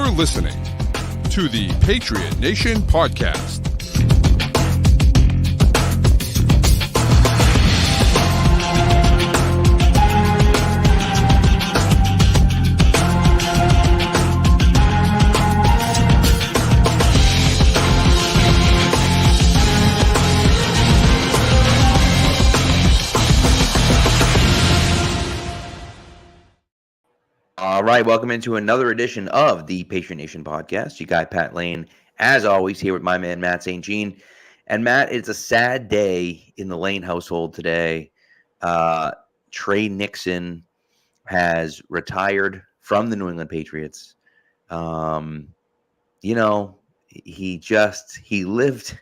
You're listening to the Patriot Nation podcast. All right, welcome into another edition of the Patriot Nation podcast. You guy Pat Lane, as always, here with my man Matt St. Jean. And Matt, it's a sad day in the Lane household today. Tre Nixon has retired from the New England Patriots. He lived.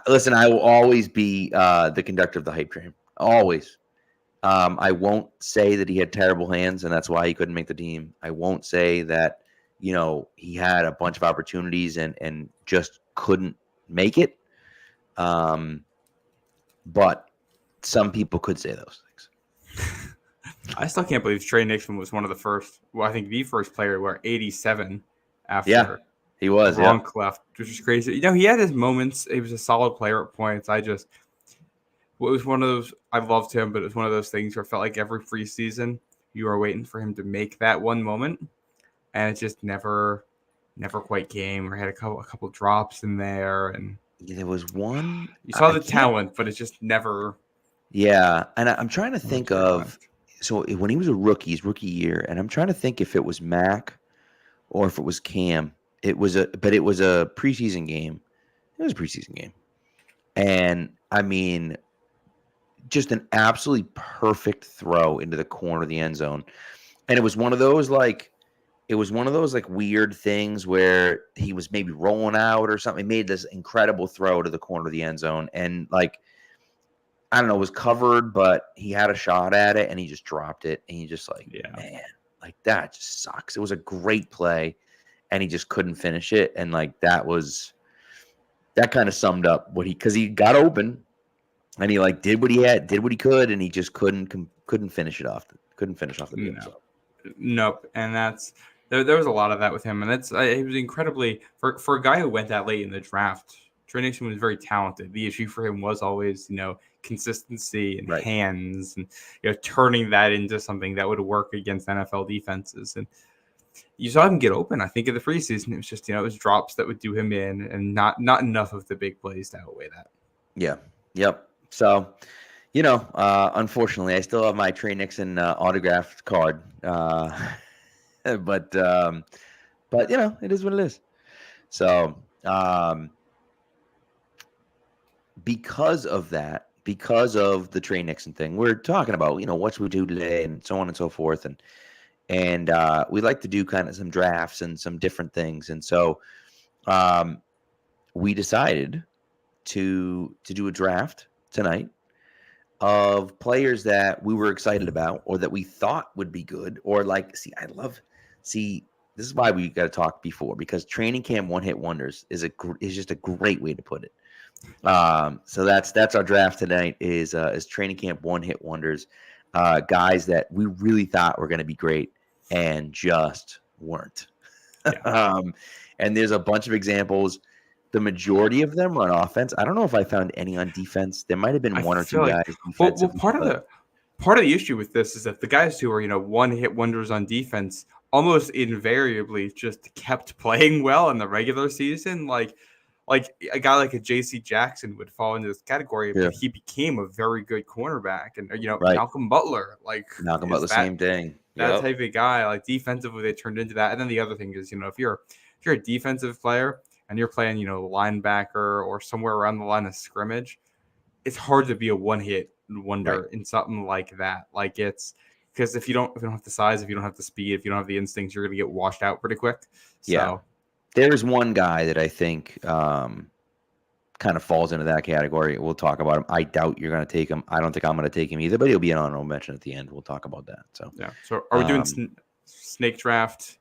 Listen, I will always be the conductor of the hype train. Always. I won't say that he had terrible hands and that's why he couldn't make the team. I won't say that, he had a bunch of opportunities and just couldn't make it. But some people could say those things. I still can't believe Tre Nixon was one of the first, I think the first player to wear 87 after he was Gronk left, which is crazy. He had his moments. He was a solid player at points. It was one of those, I loved him, but it was one of those things where it felt like every preseason you were waiting for him to make that one moment, and it just never quite came. Or had a couple drops in there, and there was one. You saw the talent, but it just never. Yeah, and I'm trying to think of. So when he was a rookie, his rookie year, and I'm trying to think if it was Mac or if it was Cam. It was a preseason game. It was a preseason game, and I mean, just an absolutely perfect throw into the corner of the end zone. And it was one of those weird things where he was maybe rolling out or something. He made this incredible throw to the corner of the end zone. And I don't know, it was covered, but he had a shot at it and he just dropped it. And he just man, that just sucks. It was a great play and he just couldn't finish it. And that kind of summed up because he got open. And he did what he could, and he just couldn't finish it off. Couldn't finish off the game. Nope. And that's there was a lot of that with him, and that's he was incredibly for a guy who went that late in the draft. Tre Nixon was very talented. The issue for him was always consistency and hands, and turning that into something that would work against NFL defenses. And you saw him get open. I think in the preseason, it was just it was drops that would do him in, and not enough of the big plays to outweigh that. Yeah. Yep. So, unfortunately, I still have my Tre Nixon autographed card, but it is what it is. So, because of the Tre Nixon thing, we're talking about what should we do today, and so on and so forth, and we like to do kind of some drafts and some different things, and so we decided to do a draft tonight of players that we were excited about or that we thought would be good or this is why we got to talk before, because training camp one-hit wonders is just a great way to put it. So that's our draft tonight is training camp one-hit wonders, guys that we really thought were going to be great and just weren't. Yeah. And there's a bunch of examples. The majority of them are on offense. I don't know if I found any on defense. There might have been one or two guys. Well, part of the issue with this is that the guys who are one-hit wonders on defense almost invariably just kept playing well in the regular season. Like a guy like a J.C. Jackson would fall into this category, but he became a very good cornerback. And Malcolm Butler, same thing. That type of guy, defensively, they turned into that. And then the other thing is, if you're a defensive player and you're playing, linebacker or somewhere around the line of scrimmage, it's hard to be a one-hit wonder in something like that. It's because if you don't have the size, if you don't have the speed, if you don't have the instincts, you're going to get washed out pretty quick. So there's one guy that I think kind of falls into that category. We'll talk about him. I doubt you're going to take him. I don't think I'm going to take him either, but he'll be an honorable mention at the end. We'll talk about that. So So are we doing snake draft?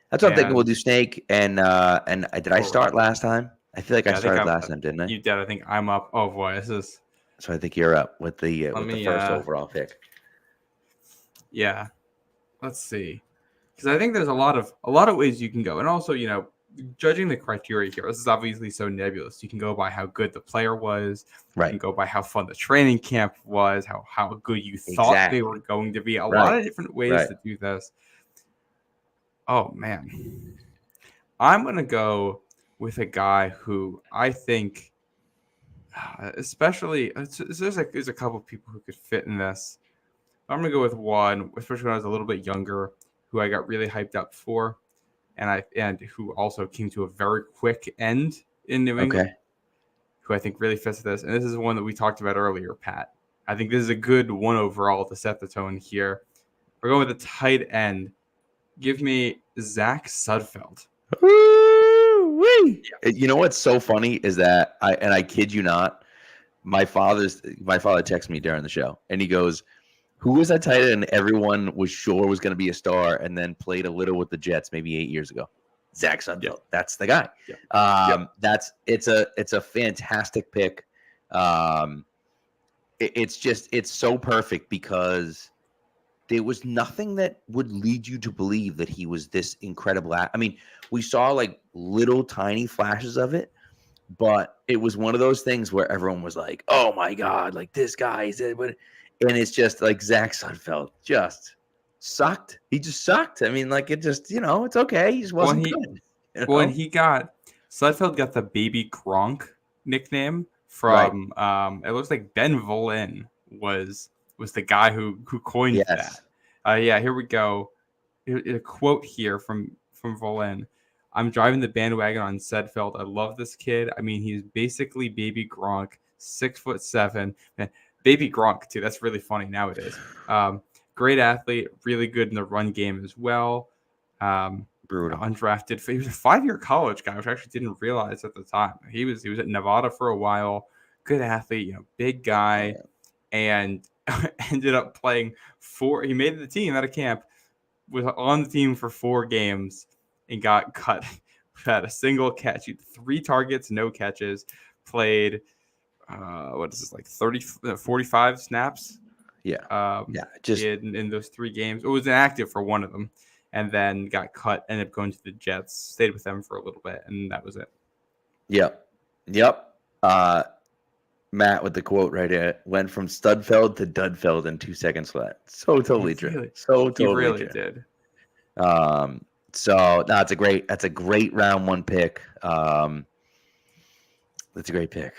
That's what I'm thinking. We'll do snake. And did I start last time? I feel like I started last time, didn't I? You did. I think I'm up. Oh boy, this is. So I think you're up with the first overall pick. Yeah. Let's see. because I think there's a lot of ways you can go, and also judging the criteria here. This is obviously so nebulous. You can go by how good the player was. You can go by how fun the training camp was, how good you thought they were going to be. A lot of different ways to do this. Oh man, I'm gonna go with a guy who I think, especially there's a couple of people who could fit in this. I'm gonna go with one, especially when I was a little bit younger, who I got really hyped up for, and who also came to a very quick end in New England. Who I think really fits this, and this is one that we talked about earlier, Pat. I think this is a good one overall to set the tone here. We're going with a tight end. Give me Zach Sudfeld. Woo-wee. You know what's so funny is that I kid you not, my father texted me during the show, and he goes, "Who was that tight end everyone was sure was going to be a star, and then played a little with the Jets maybe 8 years ago?" Zach Sudfeld. Yep. That's the guy. Yep. It's a fantastic pick. It's so perfect because there was nothing that would lead you to believe that he was this incredible. I mean, we saw like little tiny flashes of it, but it was one of those things where everyone was like, "Oh my God, like this guy is it." And it's just like Zach Sudfeld just sucked. He just sucked. I mean, like it just, it's okay. He just wasn't good. When Sudfeld got the baby Gronk nickname from it looks like Ben Volin was the guy who coined that. Here we go. A quote here from Volin. "I'm driving the bandwagon on Sudfeld. I love this kid. I mean, he's basically baby Gronk, 6'7". Man, baby Gronk too. That's really funny nowadays. Great athlete, really good in the run game as well. Brutal. Undrafted. He was a 5-year college guy, which I actually didn't realize at the time. He was at Nevada for a while. Good athlete, big guy, and ended up playing 4. He made the team out of camp, was on the team for 4 games, and got cut. Had a single catch, 3 targets, no catches. Played, what is this, like 45 snaps? Just in those 3 games. It was inactive for one of them, and then got cut. Ended up going to the Jets. Stayed with them for a little bit, and that was it. Yep. Matt with the quote right here went from Studfeld to Dudfeld in 2 seconds flat. So totally true. He really did. So no, that's a great round 1 pick. That's a great pick.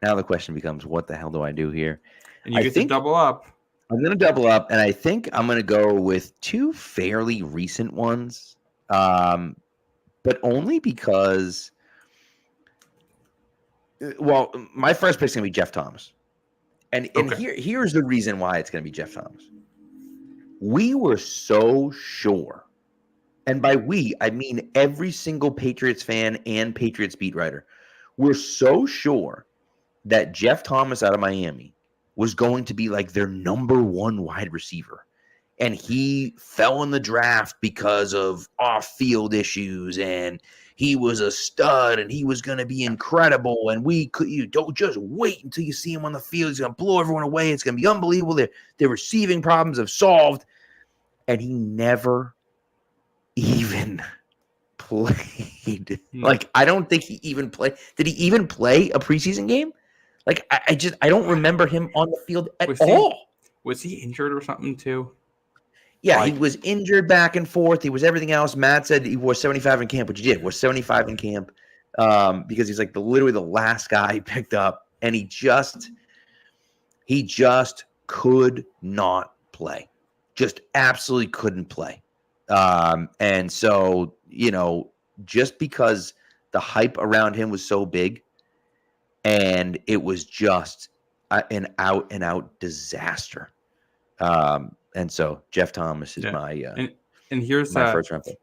Now the question becomes, what the hell do I do here? And you get to double up. I'm going to double up, and I think I'm going to go with 2 fairly recent ones, but only because, my first pick is going to be Jeff Thomas. And here's the reason why it's going to be Jeff Thomas. We were so sure, and by we, I mean every single Patriots fan and Patriots beat writer, we're so sure that Jeff Thomas out of Miami was going to be like their number 1 wide receiver. And he fell in the draft because of off-field issues, and he was a stud, and he was going to be incredible. And you don't just wait until you see him on the field. He's going to blow everyone away. It's going to be unbelievable. Their receiving problems have solved. And he never even played. Like, I don't think he even played. Did he even play a preseason game? Like, I don't remember him on the field at all. Was he injured or something too? Yeah, he was injured back and forth. He was everything else. Matt said he wore 75 in camp, which he did. Wore 75 in camp because he's like literally the last guy he picked up, and he just could not play. Just absolutely couldn't play. And so, just because the hype around him was so big, and it was just an out-and-out disaster. And so Jeff Thomas is my here's my first round pick.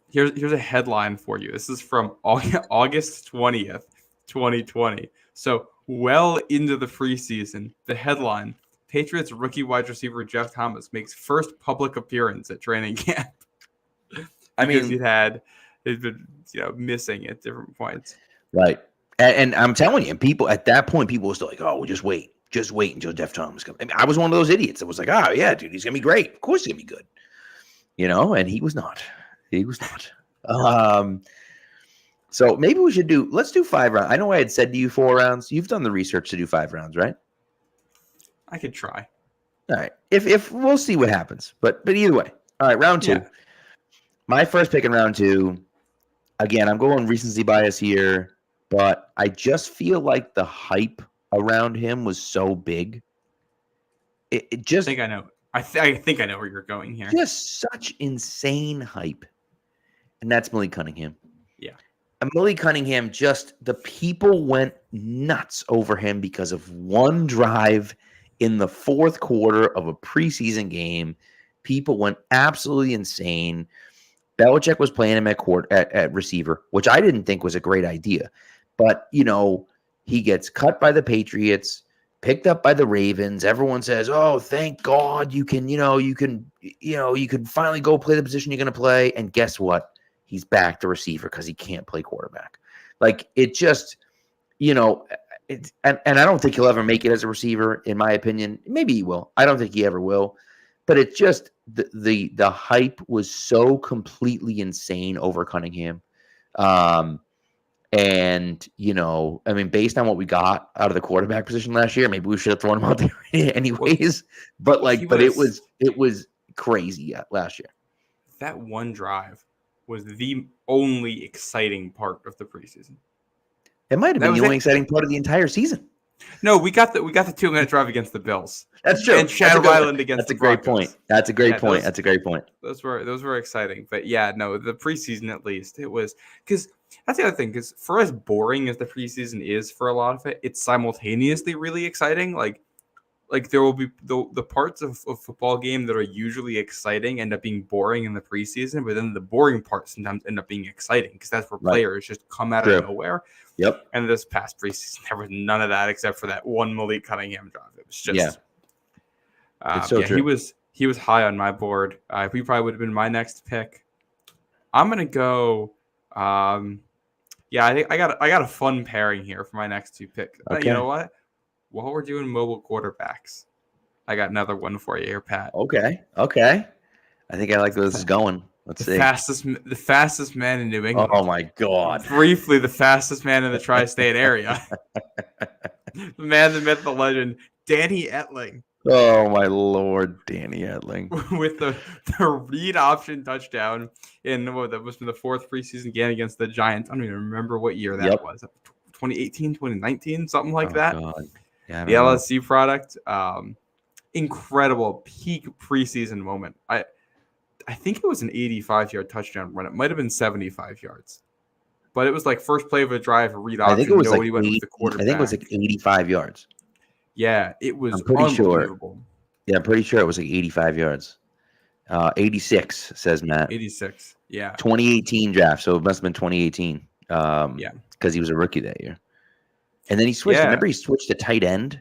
Here's a headline for you. This is from August 20th, 2020. So well into the preseason. The headline: Patriots rookie wide receiver Jeff Thomas makes first public appearance at training camp. Because he'd been missing at different points. Right. And I'm telling you, people at that point, people were still like, "Oh, well, just wait until Jeff Thomas comes." I mean, I was one of those idiots that was like, "Oh yeah, dude, he's gonna be great. Of course, he's gonna be good." and he was not. He was not. So maybe we should let's do 5 rounds. I know I had said to you 4 rounds. You've done the research to do 5 rounds, right? I could try. All right. If we'll see what happens, but either way. All right, round 2. Yeah. My first pick in round 2. Again, I'm going recency bias here, but I just feel like the hype around him was so big. It just. I think I know. I think I know where you're going here. Just such insane hype, and that's Malik Cunningham. Yeah. And Malik Cunningham, the people went nuts over him because of one drive in the 4th quarter of a preseason game. People went absolutely insane. Belichick was playing him at receiver, which I didn't think was a great idea. But, he gets cut by the Patriots, picked up by the Ravens. Everyone says, "Oh, thank God you can finally go play the position you're going to play." And guess what? He's back to receiver because he can't play quarterback. Like, it just, and I don't think he'll ever make it as a receiver, in my opinion. Maybe he will. I don't think he ever will. But it just, the hype was so completely insane over Cunningham. And, based on what we got out of the quarterback position last year, maybe we should have thrown him out there anyways. But it was crazy last year. That one drive was the only exciting part of the preseason. It might have been the only exciting part of the entire season. No, we got the 2-minute drive against the Bills. That's true. And Shadow Island against the Broncos. Broncos. That's a great point. That's a great point. Those were exciting. But yeah, no, the preseason at least, it was, because that's the other thing, because for as boring as the preseason is for a lot of it, it's simultaneously really exciting. Like there will be the parts of a football game that are usually exciting end up being boring in the preseason, but then the boring parts sometimes end up being exciting because that's where players just come out of nowhere. Yep. And this past preseason, there was none of that except for that one Malik Cunningham drive. It was just, it's so true. He was high on my board. He probably would have been my next pick. I'm gonna go. I think I got a fun pairing here for my next 2 picks. Okay. You know what? While we're doing mobile quarterbacks, I got another one for you here, Pat. Okay. I think I like where this is going. Let's see. The fastest man in New England. Oh my God. Briefly, the fastest man in the tri-state area. The man, the myth, the legend, Danny Etling. Oh my Lord, Danny Etling. With the read option touchdown in that was in the 4th preseason game against the Giants. I don't even remember what year that was. 2018, 2019, something like that. God. Yeah, the LSC product. Incredible peak preseason moment. I think it was an 85-yard touchdown run. It might have been 75 yards. But it was like first play of a drive, read option. I think it was Nobody went with the quarterback. I think it was like 85 yards. Yeah, it was I'm pretty unbelievable. Sure. Yeah, I'm pretty sure it was like 85 yards. 86, says Matt. 86, yeah. 2018 draft, so it must have been 2018. Because he was a rookie that year. And then he switched. Yeah. Remember he switched to tight end?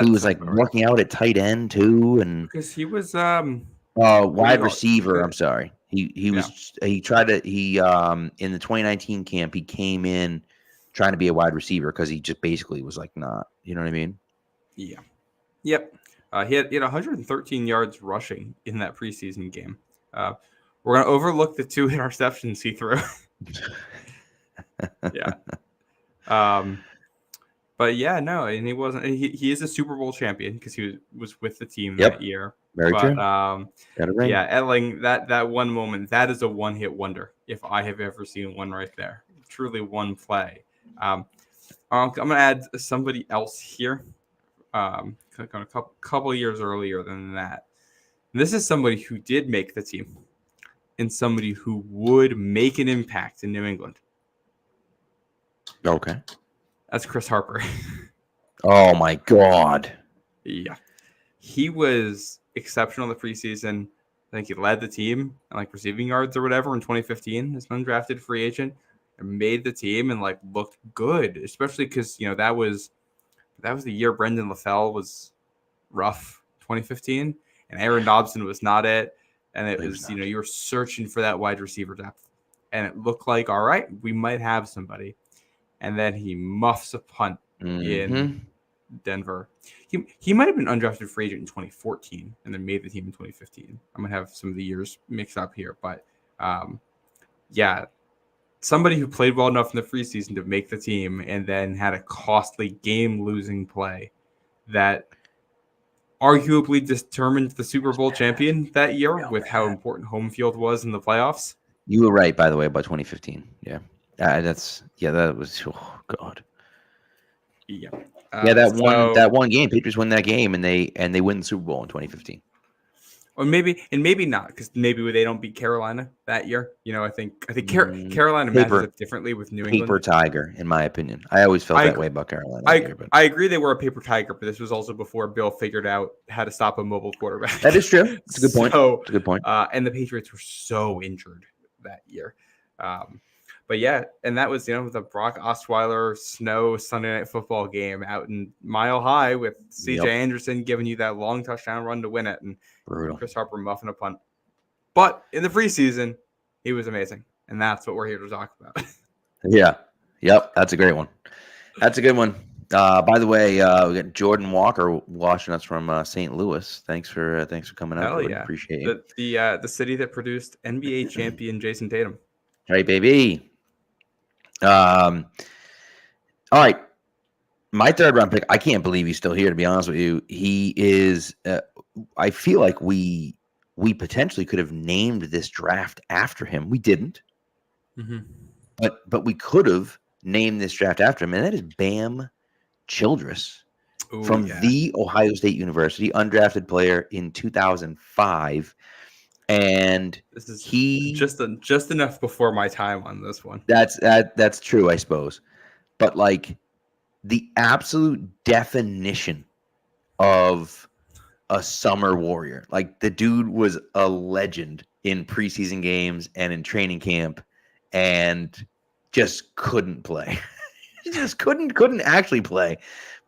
He was like working out at tight end too. And because he was wide receiver. I'm sorry. He was in the 2019 camp, he came in trying to be a wide receiver because he just basically was like not. You know what I mean? Yeah. Yep. He had 113 yards rushing in that preseason game. We're gonna overlook the 2 interceptions he threw. Yeah. But yeah, no, and he wasn't. He is a Super Bowl champion because he was with the team that year. Very true. Yeah, Etling, that one moment, that is a one-hit wonder if I have ever seen one right there. Truly one play. I'm gonna add somebody else here. A couple years earlier than that. This is somebody who did make the team, and somebody who would make an impact in New England. Okay. That's Chris Harper. Oh my God. Yeah. He was exceptional in the preseason. I think he led the team in like receiving yards or whatever in 2015 as an undrafted free agent and made the team and like looked good, especially because, that was the year Brendan LaFell was rough, 2015, and Aaron Dobson was not it. And it was, you were searching for that wide receiver depth and it looked like, all right, we might have somebody. And then he muffs a punt in Denver. He might have been undrafted free agent in 2014 and then made the team in 2015. I'm gonna have some of the years mixed up here, but yeah, somebody who played well enough in the preseason to make the team and then had a costly game-losing play that arguably determined the Super Bowl champion that year with how important home field was in the playoffs. You were right, by the way, about 2015. Yeah, that was God. Yeah, that one game, Patriots win that game, and they win the Super Bowl in 2015. Or maybe not, because maybe they don't beat Carolina that year. I think Carolina matches up differently with New England. Paper tiger, in my opinion. I always felt that way about Carolina. I agree they were a paper tiger, but this was also before Bill figured out how to stop a mobile quarterback. That is true. It's a good point. It's a good point. And the Patriots were so injured that year. But yeah, and that was, the Brock Osweiler snow Sunday Night Football game out in Mile High with C.J. Anderson giving you that long touchdown run to win it, and brutal. Chris Harper muffing a punt. But in the preseason, he was amazing, and that's what we're here to talk about. Yeah. Yep. That's a great one. That's a good one. By the way, we got Jordan Walker watching us from St. Louis. Thanks for coming out. Hell yeah. Appreciate it. The city that produced NBA champion Jason Tatum. Hey, baby. All right. My third round pick, I can't believe he's still here, to be honest with you. He is, I feel like we potentially could have named this draft after him. We didn't. Mm-hmm. But we could have named this draft after him, and that is Bam Childress from The Ohio State University, undrafted player in 2005. And this is just enough before my time on this one. That's true, I suppose. But like the absolute definition of a summer warrior. Like the dude was a legend in preseason games and in training camp and just couldn't play. Just couldn't actually play,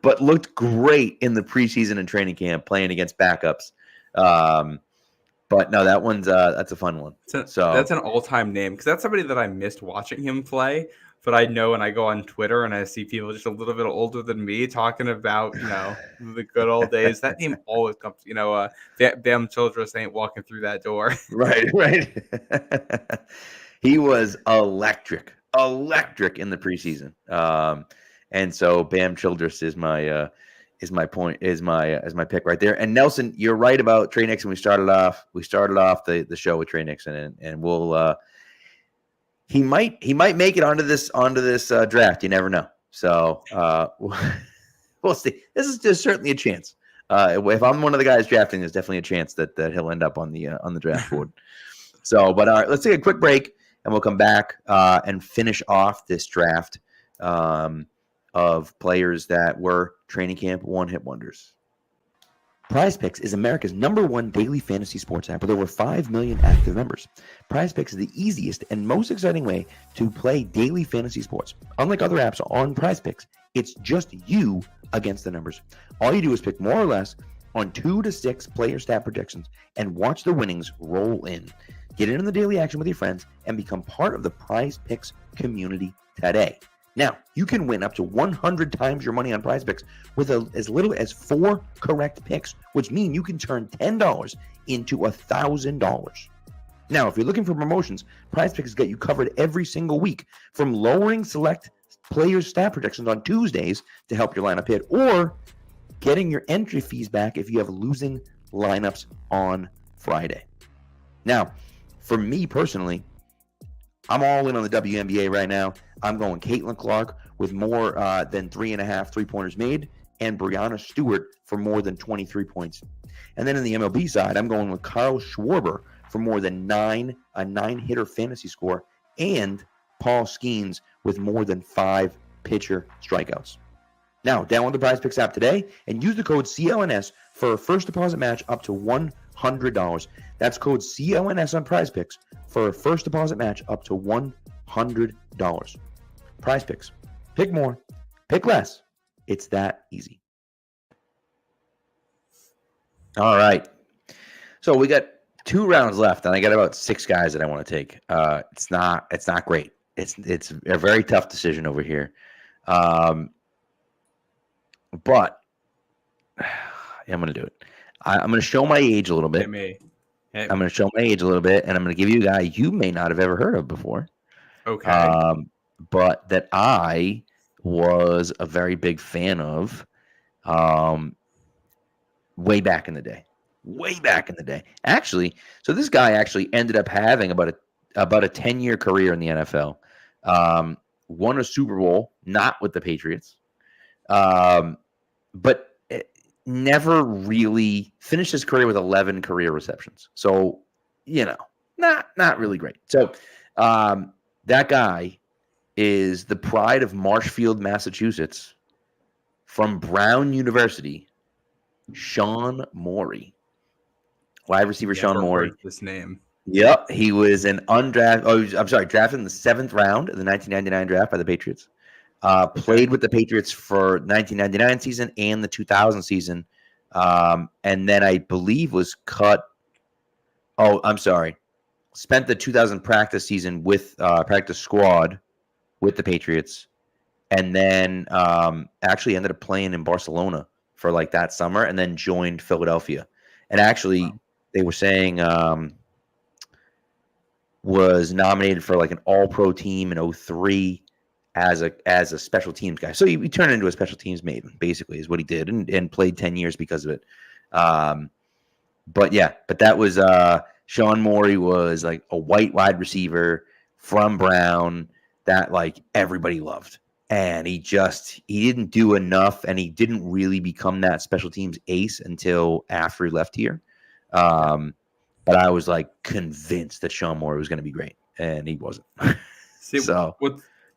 but looked great in the preseason and training camp playing against backups. But no, that one's that's a fun one. So that's an all-time name, because that's somebody that I missed watching him play. But I know when I go on Twitter and I see people just a little bit older than me talking about the good old days, that name always comes. Bam Childress ain't walking through that door. Right. He was electric in the preseason. And so Bam Childress is my pick right there. And Nelson, you're right about Tre Nixon. We started off the show with Tre Nixon, and we'll he might make it onto this draft. You never know. So we'll see. This is just certainly a chance. If I'm one of the guys drafting, there's definitely a chance that he'll end up on the draft board. So, but all right, let's take a quick break, and we'll come back and finish off this draft of players that were training camp one-hit wonders. PrizePicks is America's #1 daily fantasy sports app with over 5 million active members. PrizePicks is the easiest and most exciting way to play daily fantasy sports. Unlike other apps on PrizePicks, it's just you against the numbers. All you do is pick more or less on 2 to 6 player stat projections and watch the winnings roll in. Get in on the daily action with your friends and become part of the PrizePicks community today. Now, you can win up to 100 times your money on PrizePicks with as little as 4 correct picks, which means you can turn $10 into $1,000. Now, if you're looking for promotions, PrizePicks get you covered every single week, from lowering select players' stat projections on Tuesdays to help your lineup hit, or getting your entry fees back if you have losing lineups on Friday. Now, for me personally, I'm all in on the WNBA right now. I'm going Caitlin Clark with more than 3.5 3-pointers made, and Brianna Stewart for more than 23 points. And then in the MLB side, I'm going with Kyle Schwarber for more than a 9-hitter fantasy score, and Paul Skeens with more than 5 pitcher strikeouts. Now, download the PrizePicks app today and use the code CLNS for a first deposit match up to $100. That's code CLNS on PrizePicks for a first deposit match up to $100. PrizePicks. Pick more. Pick less. It's that easy. All right. So we got 2 rounds left, and I got about 6 guys that I want to take. It's not great. It's a very tough decision over here. But I'm going to do it. I'm going to show my age a little bit. Hit me. I'm going to show my age a little bit, and I'm going to give you a guy you may not have ever heard of before. Okay. But that I was a very big fan of way back in the day. Actually, so this guy actually ended up having about a 10-year career in the NFL. Won a Super Bowl, not with the Patriots, but never really finished his career with 11 career receptions. So, not really great. So, that guy is the pride of Marshfield, Massachusetts, from Brown University, Sean Morey. Wide receiver Sean Morey. Heard this name. Yep, he was an drafted in the 7th round of the 1999 draft by the Patriots. Played with the Patriots for 1999 season and the 2000 season, and then I believe was cut. Oh, I'm sorry. Spent the 2000 practice season with practice squad with the Patriots, and then actually ended up playing in Barcelona for like that summer, and then joined Philadelphia. And actually, they were saying was nominated for like an All-Pro team in 2003 as a special teams guy. So he turned into a special teams maven, basically, is what he did, and played 10 years because of it. But that was Sean Morey was like a white wide receiver from Brown that like everybody loved. And he didn't do enough, and he didn't really become that special teams ace until after he left here. But I was like convinced that Sean Morey was going to be great, and he wasn't. See, so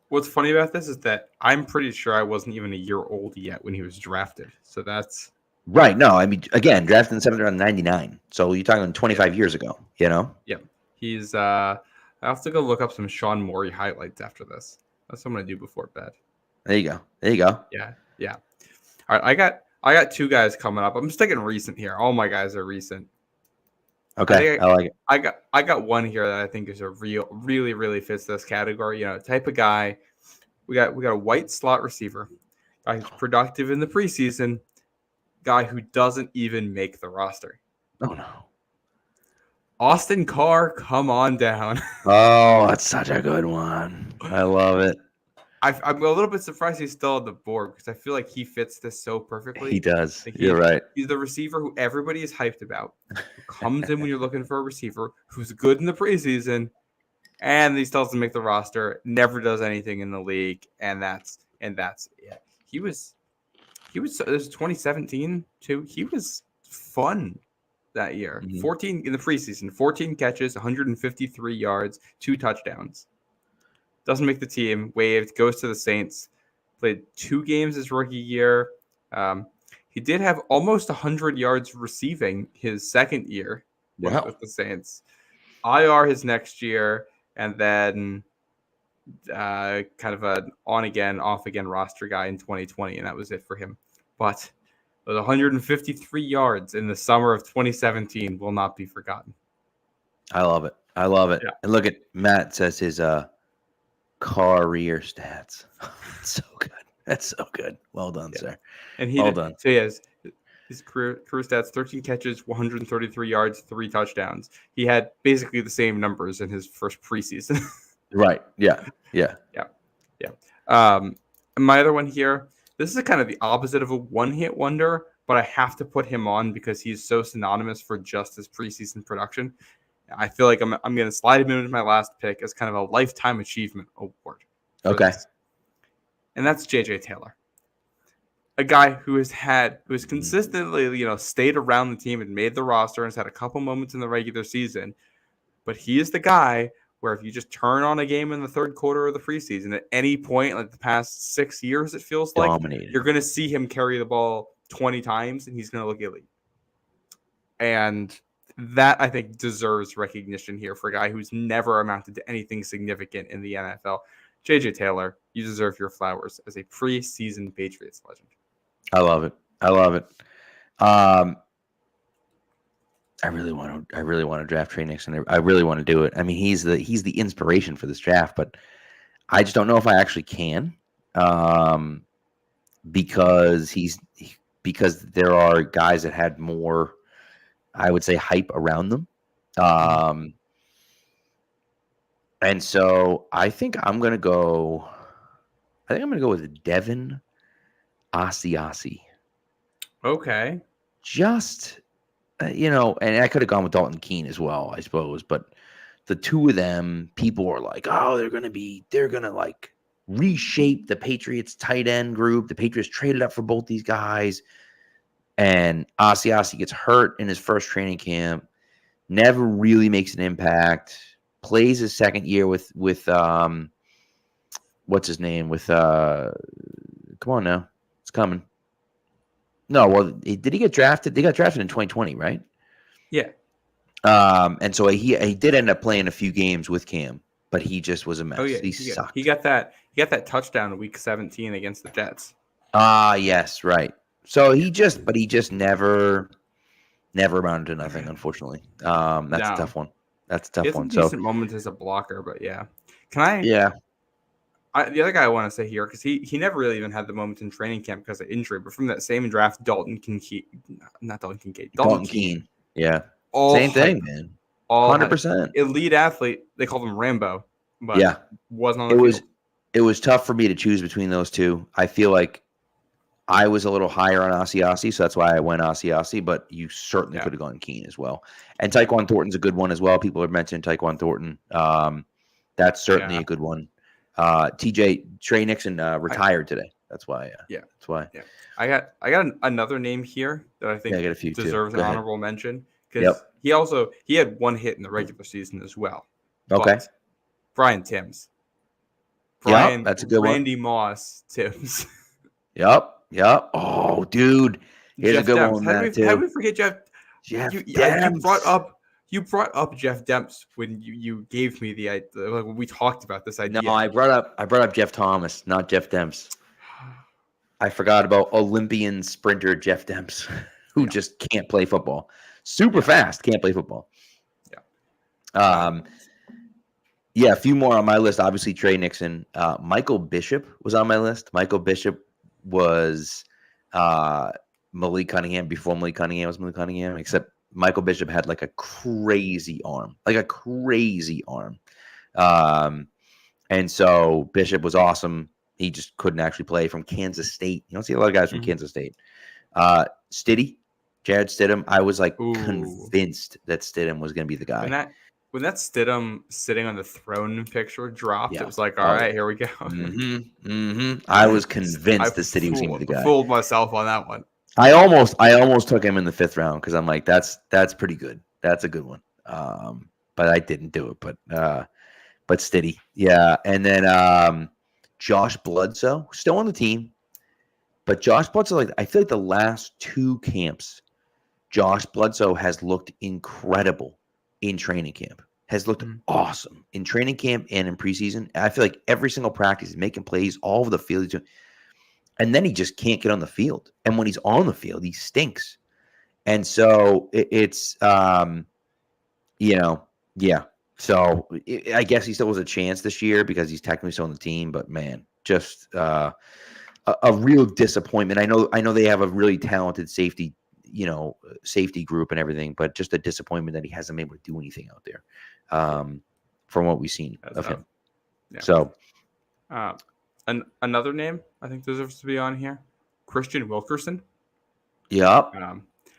what's funny about this is that I'm pretty sure I wasn't even a year old yet when he was drafted. So that's right. No, I mean, again, drafted in the 7th round in 99. So you're talking 25 years ago, Yeah. He's I have to go look up some Sean Morey highlights after this. That's what I'm going to do before bed. There you go. Yeah. All right, I got 2 guys coming up. I'm sticking recent here. All my guys are recent. Okay, I like it. I got one here that I think is really fits this category. Type of guy. We got a white slot receiver, guy who's productive in the preseason, guy who doesn't even make the roster. Oh no, Austin Carr, come on down. Oh, that's such a good one. I love it. I'm a little bit surprised he's still on the board because I feel like he fits this so perfectly. He does. You're right. He's the receiver who everybody is hyped about, who comes in when you're looking for a receiver, who's good in the preseason, and he still doesn't make the roster, never does anything in the league, and that's it. He was this was 2017 too. He was fun that year. 14 in the preseason, 14 catches, 153 yards, 2 touchdowns. Doesn't make the team, waived, goes to the Saints, played 2 games his rookie year. He did have almost 100 yards receiving his second year with the Saints. IR his next year, and then kind of an on-again, off-again roster guy in 2020, and that was it for him. But those 153 yards in the summer of 2017 will not be forgotten. I love it. Yeah. And look at Matt says his career stats. That's so good. Well done, sir. And done. So he has his career stats: 13 catches, 133 yards, 3 touchdowns. He had basically the same numbers in his first preseason. Right. Yeah. My other one here. This is kind of the opposite of a one-hit wonder, but I have to put him on because he's so synonymous for just his preseason production. I feel like I'm going to slide him into my last pick as kind of a lifetime achievement award. Okay. This. And that's JJ Taylor. A guy who has consistently, stayed around the team and made the roster and has had a couple moments in the regular season. But he is the guy where if you just turn on a game in the third quarter of the preseason at any point, like the past 6 years, it feels like you're going to see him carry the ball 20 times and he's going to look elite. And that, I think, deserves recognition here for a guy who's never amounted to anything significant in the NFL. JJ Taylor, you deserve your flowers as a preseason Patriots legend. I love it. I really want to draft Tre Nixon. I really want to do it. I mean, he's the inspiration for this draft, but I just don't know if I actually can, because he's because there are guys that had more, I would say, hype around them. And so I think I'm going to go with Devin Asiasi. Okay. Just, and I could have gone with Dalton Keene as well, I suppose. But the two of them, people are like, oh, they're going to like reshape the Patriots tight end group. The Patriots traded up for both these guys. And Asiasi gets hurt in his first training camp, never really makes an impact, plays his second year with what's his name? Come on now. It's coming. No, well, did he get drafted? They got drafted in 2020, right? Yeah. And so he did end up playing a few games with Cam, but he just was a mess. Oh yeah, he sucked. He got that touchdown in week 17 against the Jets. Yes, right. So he just never amounted to nothing, unfortunately. That's a tough one. That's a tough one. He has some decent moments as a blocker, but yeah. Can I? Yeah. The other guy I want to say here, because he never really even had the moment in training camp because of injury, but from that same draft, Dalton Keene. Yeah. hype, Same thing, man. 100%. Elite athlete. They called him Rambo, but yeah, wasn't on the field. It was tough for me to choose between those two. I feel like I was a little higher on Asiasi, so that's why I went Asiasi, but you certainly could have gone Keene as well. And Tyquan Thornton's a good one as well. People have mentioned Tyquan Thornton. That's certainly a good one. Tre Nixon retired today. That's why. That's why. Yeah. I got another name here that I think I got a few deserves an honorable mention because he had one hit in the regular season as well. Okay. But Brian Timms. That's a good Randy Moss Timms. Yep. Oh, dude. Here's Jeff a good Demps. one. How do we forget Jeff? Demps. You brought up Jeff Demps when you gave me the idea. Like when we talked about this idea. No, I brought up Jeff Thomas, not Jeff Demps. I forgot about Olympian sprinter Jeff Demps, who just can't play football. Super fast, can't play football. Yeah. A few more on my list. Obviously, Tre Nixon. Michael Bishop was on my list. Michael Bishop was Malik Cunningham before Malik Cunningham was Malik Cunningham, except Michael Bishop had like a crazy arm. And so Bishop was awesome. He just couldn't actually play. From Kansas State. You don't see a lot of guys from Kansas State. Jared Stidham. I was convinced that Stidham was going to be the guy. When that Stidham sitting on the throne picture dropped, it was like, all right, here we go. I was convinced that Stidham was going to be the guy. Fooled myself on that one. I almost took him in the 5th round because I'm like, that's pretty good. That's a good one. But I didn't do it. But Stiddy, yeah. And then Josh Bledsoe, still on the team, but Josh Bledsoe, I feel like the last 2 camps, Josh Bledsoe has looked incredible in training camp. Has looked awesome in training camp and in preseason. I feel like every single practice he's making plays all over the field. And then he just can't get on the field. And when he's on the field, he stinks. And so it's, So I guess he still has a chance this year because he's technically still on the team. But man, just a real disappointment. I know they have a really talented safety group and everything, but just a disappointment that he hasn't been able to do anything out there from what we've seen of him. Yeah. So, another name I think deserves to be on here, Christian Wilkerson. Yep.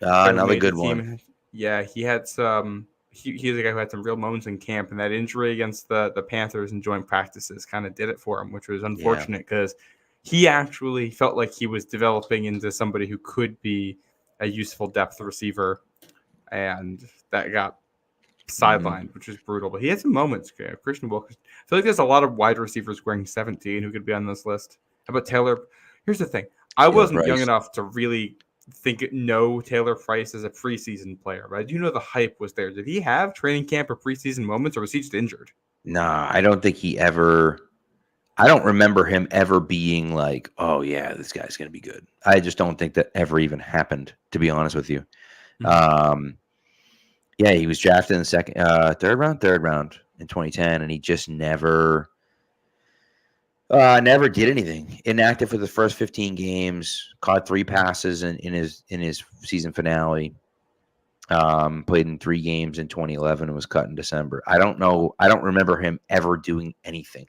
Another good one. Yeah, he had some. He's a guy who had some real moments in camp, and that injury against the Panthers in joint practices kind of did it for him, which was unfortunate because he actually felt like he was developing into somebody who could be a useful depth receiver, and that got sidelined, which is brutal. But he had some moments. Christian Wilkerson. I feel like there's a lot of wide receivers wearing 17 who could be on this list. How about Taylor? Here's the thing. I wasn't young enough to really know Taylor Price as a preseason player, but I do know the hype was there. Did he have training camp or preseason moments, or was he just injured? Nah, I don't think he ever. I don't remember him ever being like, "Oh yeah, this guy's gonna be good." I just don't think that ever even happened, to be honest with you. Yeah, he was drafted in the 2nd, 3rd round in 2010, and he just never. Never did anything. Inactive for the first 15 games. Caught 3 passes in his season finale. Played in 3 games in 2011 and was cut in December. I don't know. I don't remember him ever doing anything.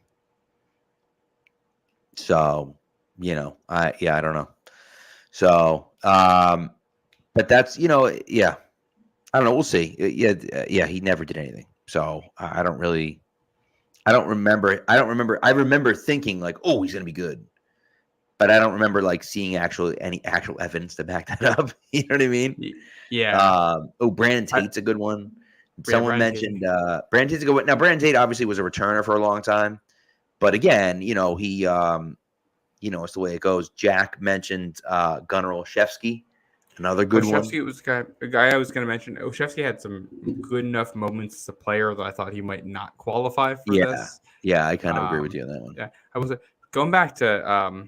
So, I don't know. So, but that's, yeah. I don't know. We'll see. Yeah. He never did anything. So I don't remember. I remember thinking like, oh, he's gonna be good, but I don't remember like seeing any actual evidence to back that up. You know what I mean? Yeah. Brandon Tate's a good one. Someone Brandon Tate. mentioned Brandon Tate's a good one. Now Brandon Tate obviously was a returner for a long time, but again, he it's the way it goes. Jack mentioned Gunnar Olszewski, another good one. Olszewski was a guy I was going to mention. Olszewski had some good enough moments as a player that I thought he might not qualify for this. Yeah, I kind of agree with you on that one. Yeah, I was going back to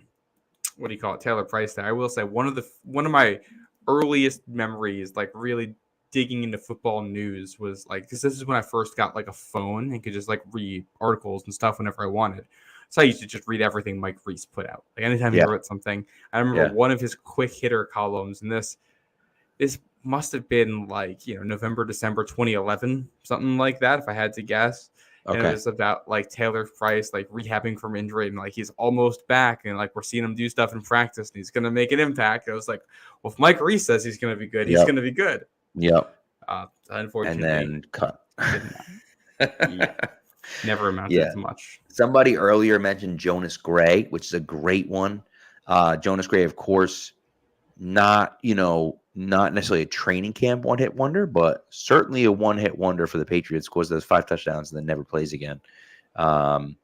what do you call it, Taylor Price. There, I will say one of my earliest memories, like really digging into football news, was like because this is when I first got like a phone and could just like read articles and stuff whenever I wanted. So I used to just read everything Mike Reese put out. Like anytime he wrote something, I remember one of his quick hitter columns, and this must have been like November, December 2011, something like that, if I had to guess. Okay. And it was about like Taylor Price like rehabbing from injury and like he's almost back and like we're seeing him do stuff in practice and he's gonna make an impact. I was like, well, if Mike Reese says he's gonna be good, he's gonna be good. Yep. Unfortunately, and then cut. Never amounted to much. Somebody earlier mentioned Jonas Gray, which is a great one. Jonas Gray, of course, not necessarily a training camp one-hit wonder, but certainly a one-hit wonder for the Patriots. Scores those 5 touchdowns and then never plays again. That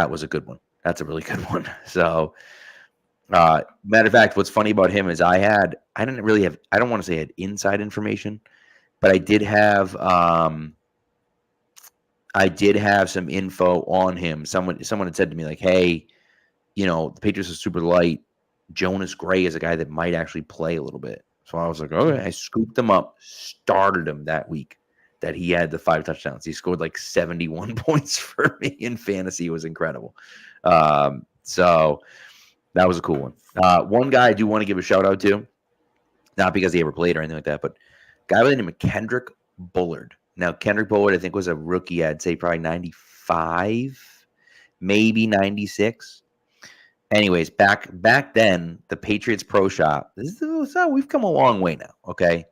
was a good one. That's a really good one. So, matter of fact, what's funny about him is I don't want to say I had inside information, but I did have some info on him. Someone had said to me like, hey, the Patriots are super light. Jonas Gray is a guy that might actually play a little bit. So I was like, okay. I scooped him up, started him that week that he had the 5 touchdowns. He scored like 71 points for me in fantasy. It was incredible. So that was a cool one. One guy I do want to give a shout out to, not because he ever played or anything like that, but a guy by the name of Kendrick Bullard. Now, Kendrick Bullard, I think, was a rookie. I'd say probably 95, maybe 96. Anyways, back then, the Patriots Pro Shop, we've come a long way now, okay?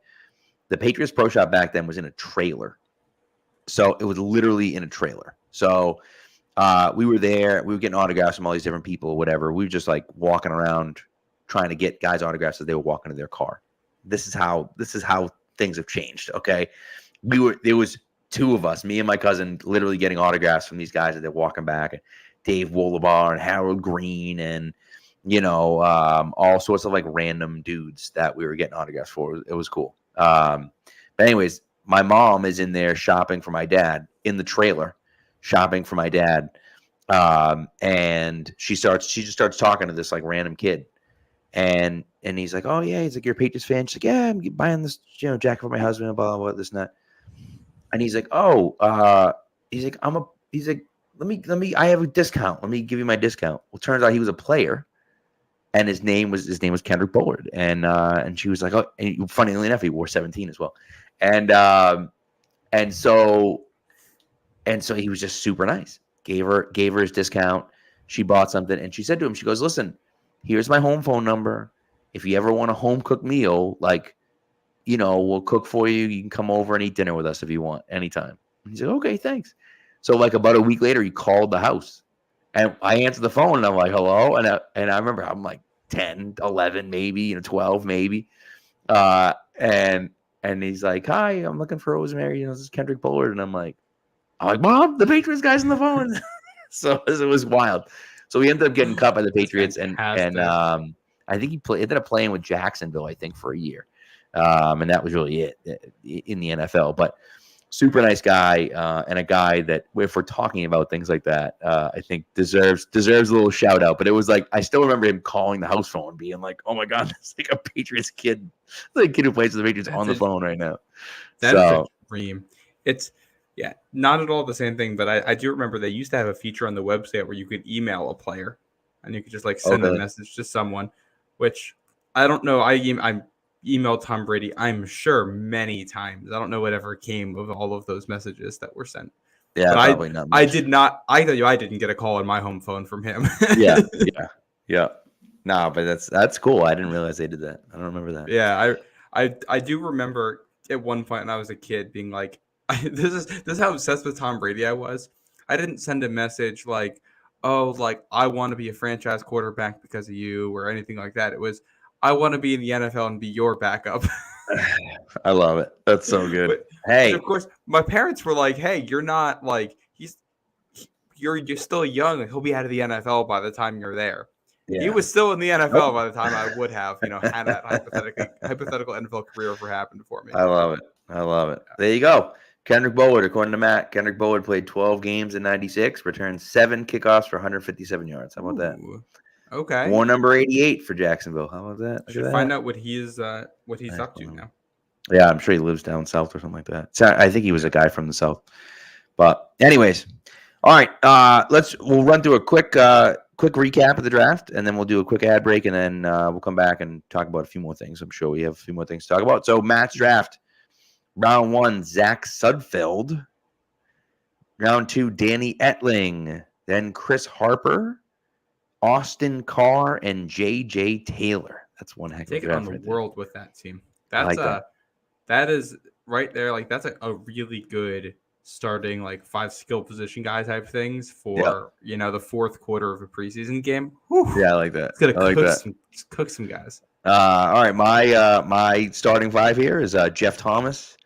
The Patriots Pro Shop back then was in a trailer. So it was literally in a trailer. So we were there. We were getting autographs from all these different people, whatever. We were just like walking around trying to get guys autographs as they were walking to their car. This is how things have changed, okay? There was 2 of us, me and my cousin, literally getting autographs from these guys as they're walking back. And Dave Wolabar and Harold Green and, all sorts of like random dudes that we were getting autographs for. It was cool. But anyways, my mom is in there shopping for my dad in the trailer, shopping for my dad. And she just starts talking to this like random kid. And he's like, oh yeah, he's like, you're a Patriots fan? She's like, yeah, I'm buying this, jacket for my husband, blah, blah, blah, this and that. And he's like, let me, I have a discount. Let me give you my discount. Well, turns out he was a player and his name was Kendrick Bullard. And she was like, oh, and funnily enough, he wore 17 as well. And so he was just super nice. Gave her his discount. She bought something and she said to him, she goes, listen, here's my home phone number. If you ever want a home cooked meal, like, we'll cook for you. You can come over and eat dinner with us if you want, anytime. And he said, okay, thanks. So like about a week later, he called the house and I answered the phone and I'm like, hello. And I remember I'm like 10, 11, maybe, 12, maybe. And he's like, hi, I'm looking for Rosemary. This is Kendrick Bullard. And I'm like, Mom, the Patriots guy's on the phone. So it was wild. So he ended up getting cut by the Patriots. And I think he ended up playing with Jacksonville, I think, for a year. And that was really it in the NFL. But super nice guy, and a guy that, if we're talking about things like that, I think deserves a little shout out. But it was like, I still remember him calling the house phone, being like, "Oh my God, that's like a Patriots kid, like a kid who plays for the Patriots on the phone right now." That is a dream. Yeah, not at all the same thing, but I do remember they used to have a feature on the website where you could email a player and you could just like send a really? message to someone, which I don't know. I emailed Tom Brady, I'm sure, many times. I don't know whatever came of all of those messages that were sent. Yeah, But probably not I much. did not. I tell you, I didn't get a call on my home phone from him. Yeah, yeah. No, but that's cool. I didn't realize they did that. I don't remember that. Yeah, I do remember at one point when I was a kid being like, this is how obsessed with Tom Brady I was. I didn't send a message like, oh, like I want to be a franchise quarterback because of you or anything like that. It was, I want to be in the NFL and be your backup. I love it. That's so good. Which of Hey, course my parents were like, hey, you're not like you're still young. He'll be out of the NFL by the time you're there. He yeah. was still in the NFL Nope. by the time I would have, had that hypothetical NFL career ever happened for me. I love it. I love it. There you go. Kendrick Bowood, according to Matt, Kendrick Bowood played 12 games in 96, returned 7 kickoffs for 157 yards. How about that? Ooh, okay. War number 88 for Jacksonville. How about that? Look Should at find that. out what he's up to now. Yeah, I'm sure he lives down south or something like that. So I think he was a guy from the south. But anyways, all right. We'll run through a quick recap of the draft, and then we'll do a quick ad break, and then we'll come back and talk about a few more things. I'm sure we have a few more things to talk about. So Matt's draft. Round 1, Zach Sudfeld. Round 2, Danny Etling. Then Chris Harper, Austin Carr, and J.J. Taylor. That's one heck of a Take it draft on the right there. world with that team. I That's like that is right there. Like that's a really good starting like 5 skill position guy type things for the fourth quarter of a preseason game. Whew. Yeah, I like that. It's gonna I like that. cook some guys. All right, my starting 5 here is Jeff Thomas,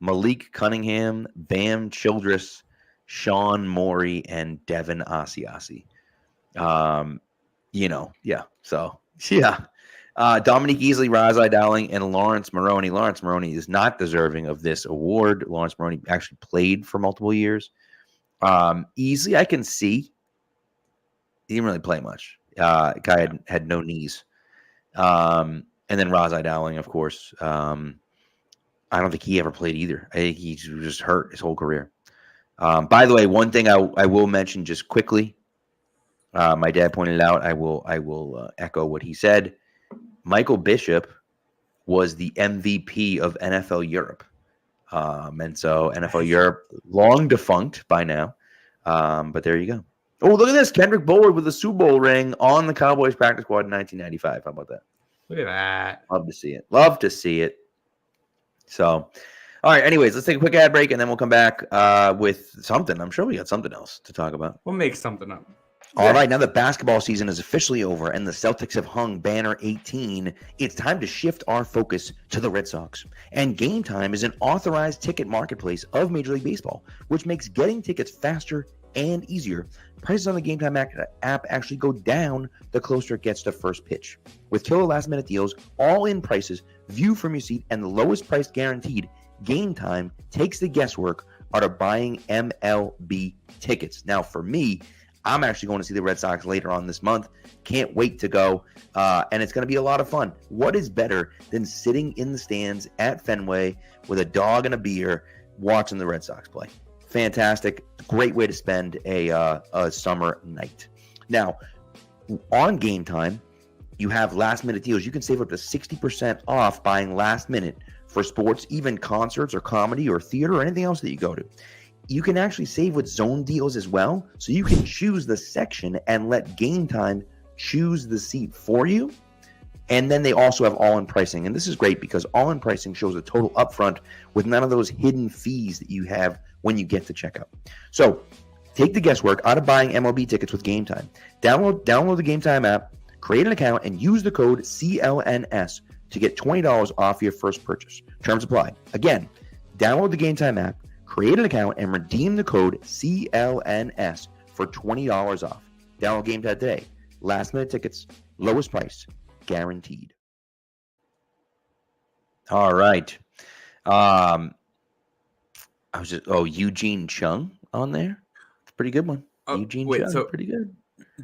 Malik Cunningham, Bam Childress, Sean Morey, and Devin Asiasi. So Dominique Easley, Razai Dowling, and Lawrence Maroney. Lawrence Maroney is not deserving of this award. Lawrence Maroney actually played for multiple years. Easley, I can see. He didn't really play much. Guy had no knees. And then Razai Dowling, of course. I don't think he ever played either. I think he just hurt his whole career. By the way, one thing I will mention just quickly. My dad pointed out. I will echo what he said. Michael Bishop was the MVP of NFL Europe. And so NFL Europe, long defunct by now. But there you go. Oh, look at this. Kendrick Bowood with a Super Bowl ring on the Cowboys practice squad in 1995. How about that? Look at that. Love to see it. So, all right. Anyways, let's take a quick ad break, and then we'll come back with something. I'm sure we got something else to talk about. We'll make something up. All right, now that basketball season is officially over and the Celtics have hung banner 18, it's time to shift our focus to the Red Sox. And Game Time is an authorized ticket marketplace of Major League Baseball, which makes getting tickets faster and easier. Prices on the Game Time app actually go down the closer it gets to first pitch. With killer last-minute deals, all-in prices, view from your seat, and the lowest price guaranteed, Game Time takes the guesswork out of buying MLB tickets. Now, for me, I'm actually going to see the Red Sox later on this month. Can't wait to go. And it's going to be a lot of fun. What is better than sitting in the stands at Fenway with a dog and a beer watching the Red Sox play? Fantastic. Great way to spend a summer night. Now, on Game Time, you have last-minute deals. You can save up to 60% off buying last minute for sports, even concerts or comedy or theater or anything else that you go to. You can actually save with zone deals as well. So you can choose the section and let Game Time choose the seat for you. And then they also have all-in pricing. And this is great because all-in pricing shows a total upfront with none of those hidden fees that you have when you get to checkout. So take the guesswork out of buying MLB tickets with Game Time. Download the Game Time app, create an account, and use the code CLNS to get $20 off your first purchase. Terms apply. Again, download the Game Time app, create an account, and redeem the code CLNS for $20 off. Download Game Time today. Last minute tickets, lowest price, guaranteed. All right. Eugene Chung on there. It's a pretty good one. Eugene Chung, so pretty good.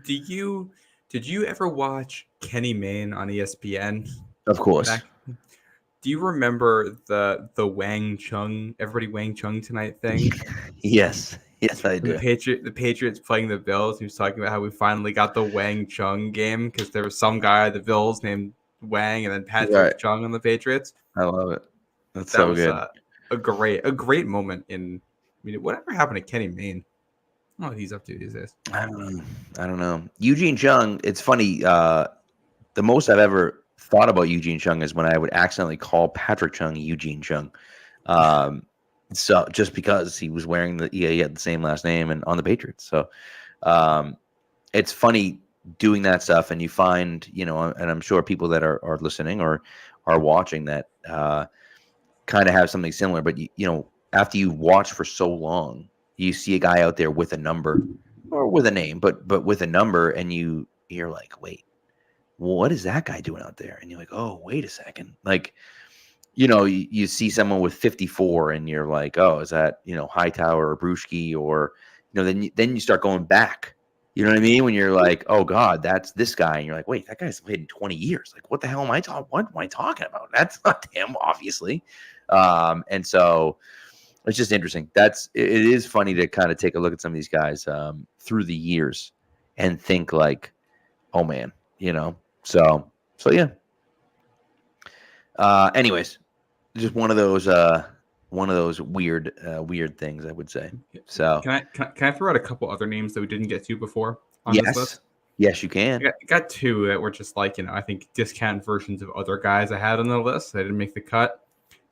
Did you ever watch Kenny Mayne on ESPN? Of course. Do you remember the Wang Chung, everybody Wang Chung tonight thing? Yes, I When do. the Patriots playing the Bills, he was talking about how we finally got the Wang Chung game because there was some guy at the Bills named Wang and then Right. Patrick Chung on the Patriots. I love it. That's That so was good. a great moment in. I mean, whatever happened to Kenny Mayne? I don't know what he's up to these days. I don't know. Eugene Chung, it's funny. The most I've ever thought about Eugene Chung is when I would accidentally call Patrick Chung Eugene Chung. So just because he was wearing he had the same last name and on the Patriots. So it's funny doing that stuff, and you find, and I'm sure people that are listening or are watching that kind of have something similar. But after you watch for so long, you see a guy out there with a number or with a name, but with a number, and you're like, wait, what is that guy doing out there? And you're like, oh, wait a second. Like, you see someone with 54 and you're like, oh, is that, Hightower or Bruschi, or, then you start going back, you know what I mean? When you're like, oh God, that's this guy. And you're like, wait, that guy's played in 20 years. Like, what the hell am I talking? What am I talking about? That's not him, obviously. And so it's just interesting. It is funny to kind of take a look at some of these guys through the years and think like, oh man, so yeah. Anyways, just one of those weird things, I would say. So Can I throw out a couple other names that we didn't get to before on this list? Yes, you can. I got two that were just like, I think discount versions of other guys I had on the list. They didn't make the cut.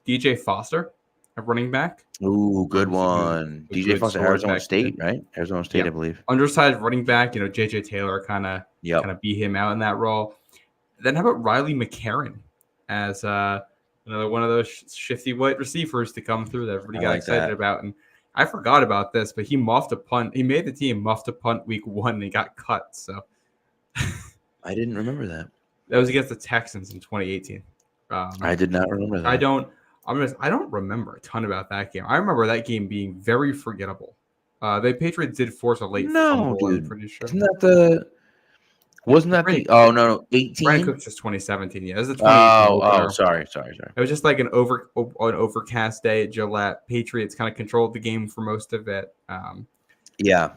DJ Foster, a running back. Ooh, good one. DJ Foster, Arizona State, right? Arizona State, I believe. Undersized running back. JJ Taylor kind of beat him out in that role. Then how about Riley McCarron as another one of those shifty white receivers to come through that everybody got excited about? And I forgot about this, but he muffed a punt. He made the team, muffed a punt week 1, and he got cut. So I didn't remember that. That was against the Texans in 2018. I did not remember that. I don't remember a ton about that game. I remember that game being very forgettable. The Patriots did force a late fumble, dude. I'm pretty sure. Wasn't that the 18? Brandon Cooks is 2017. Yeah, it was the 2018 opener. Sorry. It was just like an overcast day at Gillette. Patriots kind of controlled the game for most of it. Yeah.